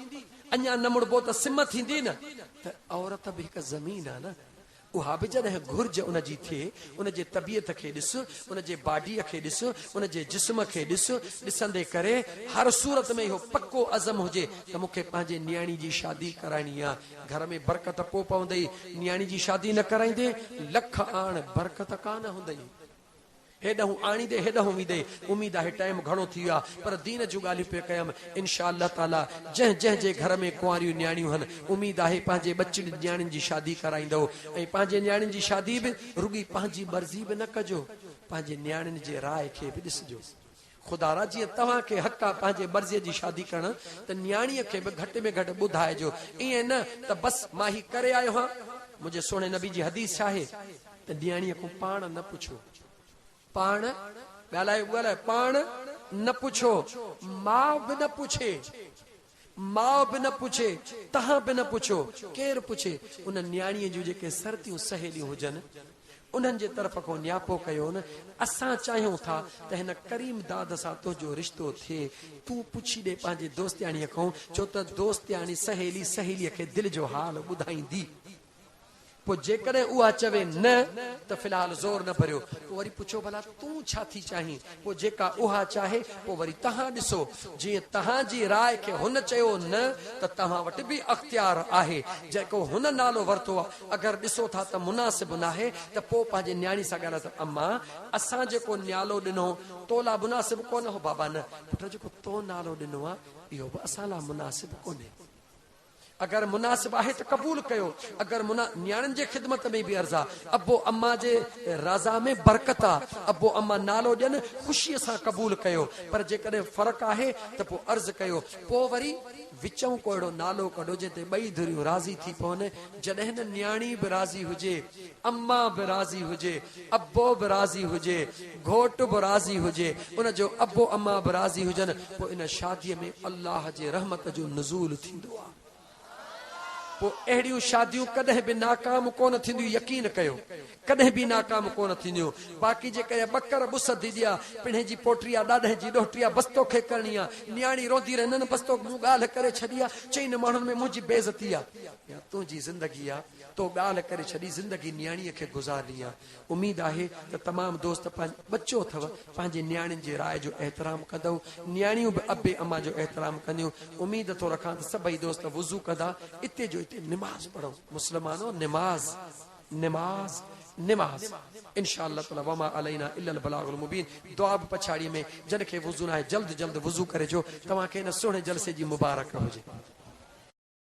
अञा न मुड़बो त सिम थींदी न। त औरत बि हिकु ज़मीन आहे न, उहा बि जॾहिं घुर्ज उनजी थिए, उनजे तबियत खे ॾिस, उनजे बॉडीअ खे ॾिस, उनजे जिस्म खे ॾिस, ॾिसंदे करे हर सूरत में इहो पक्को अज़म हुजे त मूंखे पंहिंजे न्याणी जी शादी कराइणी आहे। घर में बरकत पोइ पवंदई, न्याणी जी शादी न कराईंदे लख आण बरकत कान हूंदई। हेॾहूं आणींदे हेॾहूं वेंदे। उम्मीद आहे टाइम घणो थी वियो आहे, पर दीन जूं ॻाल्हियूं पिया कयमि। इनशा अल्लाह ताला जंहिं जे घर में कुंवारियूं न्याणियूं आहिनि, उम्मीद आहे पंहिंजे बचड़ियुनि न्याणियुनि जी शादी कराईंदव। ऐं पंहिंजे न्याणियुनि जी शादी बि रुॻी पंहिंजी मर्ज़ी बि न कजो, पंहिंजे न्याणियुनि जे राय खे बि ॾिसिजो। ख़ुदा रा जीअं तव्हांखे हक़ आहे पंहिंजे मर्ज़ीअ जी शादी करण, त न्याणीअ खे बि घटि में घटि ॿुधाइजो। ईअं न त बसि मां ही करे आयो आहियां। मुंहिंजे सुहिणे नबी जी हदीस छा आहे त न्याणीअ खां पाण न पुछो, पाण ॻाल्हाए पाण न पुछो, माउ बि न पुछे, माउ बि न पुछे, तव्हां बि न पुछो, केरु पुछे? उन न्याणीअ जूं जेके सरतियूं सहेलियूं हुजनि, उन्हनि जे तरफ़ खां न्यापो कयो न। असां चाहियूं था त हिन करीम दाद सां तुंहिंजो रिश्तो थिए, तूं पुछी ॾे पंहिंजे दोस्तियाणीअ खां, छो त दोस्तियाणी सहेली सहेलीअ खे दिलि जो हाल ॿुधाईंदी। पोइ जेकॾहिं उहा चवे न, त फ़िलहाल ज़ोर न भरियो, पोइ वरी पुछो भला तूं छा थी चाहीं। पोइ जेका उहा चाहे, पोइ वरी तव्हां ॾिसो, जीअं तव्हांजी राय खे हुन चयो न, त तव्हां वटि बि अख़्तियार आहे। जेको हुन नालो वरितो आहे, अगरि ॾिसो था त मुनासिब न आहे, त पोइ पंहिंजे न्याणी सां ॻाल्हायो त अम्मा असां जेको नालो ॾिनो तोला मुनासिब कोन हो। बाबा न, पुट जेको तो नालो ॾिनो आहे इहो बि असां लाइ मुनासिब कोन्हे। अगर मुनासिब आहे त क़बूल कयो, अगर न्याणियुनि जे ख़िदमत में बि अर्ज़ आहे। अबो अम्मा जे रज़ा में बरकत आहे, अबो अम्मा नालो ॾियनि ख़ुशीअ सां क़बूल कयो। पर जेकॾहिं फ़र्क़ु आहे त पोइ अर्ज़ कयो, पोइ वरी विचूं को अहिड़ो नालो कढो जिते ॿई धुरियूं राज़ी थी पवनि। जॾहिं न न्याणी बि राज़ी हुजे, अम्मा बि राज़ी हुजे, अबो बि राज़ी हुजे, घोट बि राज़ी हुजे, उनजो अबो अम्मा बि राज़ी हुजनि, पोइ इन शादीअ में अल्लाह जे रहमत जो नुज़ूल थींदो आहे। पोइ अहिड़ियूं शादियूं कॾहिं बि नाकाम कोन थींदियूं, यकीन कयो, कॾहिं बि नाकाम कोन थींदियूं। बाक़ी जेकॾहिं बकर बुस दीदी आहे, पिणे जी पोटी आहे, ॾाॾे जी ॾोहिटी आहे, बस्तो खे करणी आहे, न्याणी रोंदी रहे, न बस्तो मूं ॻाल्हि करे छॾी आहे, चई न माण्हुनि में मुंहिंजी बेइज़ती आहे। तुंहिंजी ज़िंदगी आहे, तो ॻाल्हि करे छॾी, ज़िंदगी न्याणीअ खे गुज़ारणी आहे। उम्मीद आहे त तमामु दोस्त बचो अथव पंहिंजे न्याणियुनि जे राय जो एहतराम कंदव, न्याणियूं बि अबे अम्मा जो एहतराम कंदियूं। उम्मीद थो रखां त सभई दोस्त वुज़ू कंदा, इते जो इते निमाज़ पढ़ो। मुस्लमानो निमाज़ निमाज़ निमाज़ इंशाअल्लाह ताला वमा अलैना इल्लल बलागुल मुबीन। दुआ बि पछाड़ीअ में, जन खे वुज़ू न आहे जल्द जल्द वुज़ू करे जो। तव्हांखे हिन सुहिणे जलसे जी मुबारक हुजे।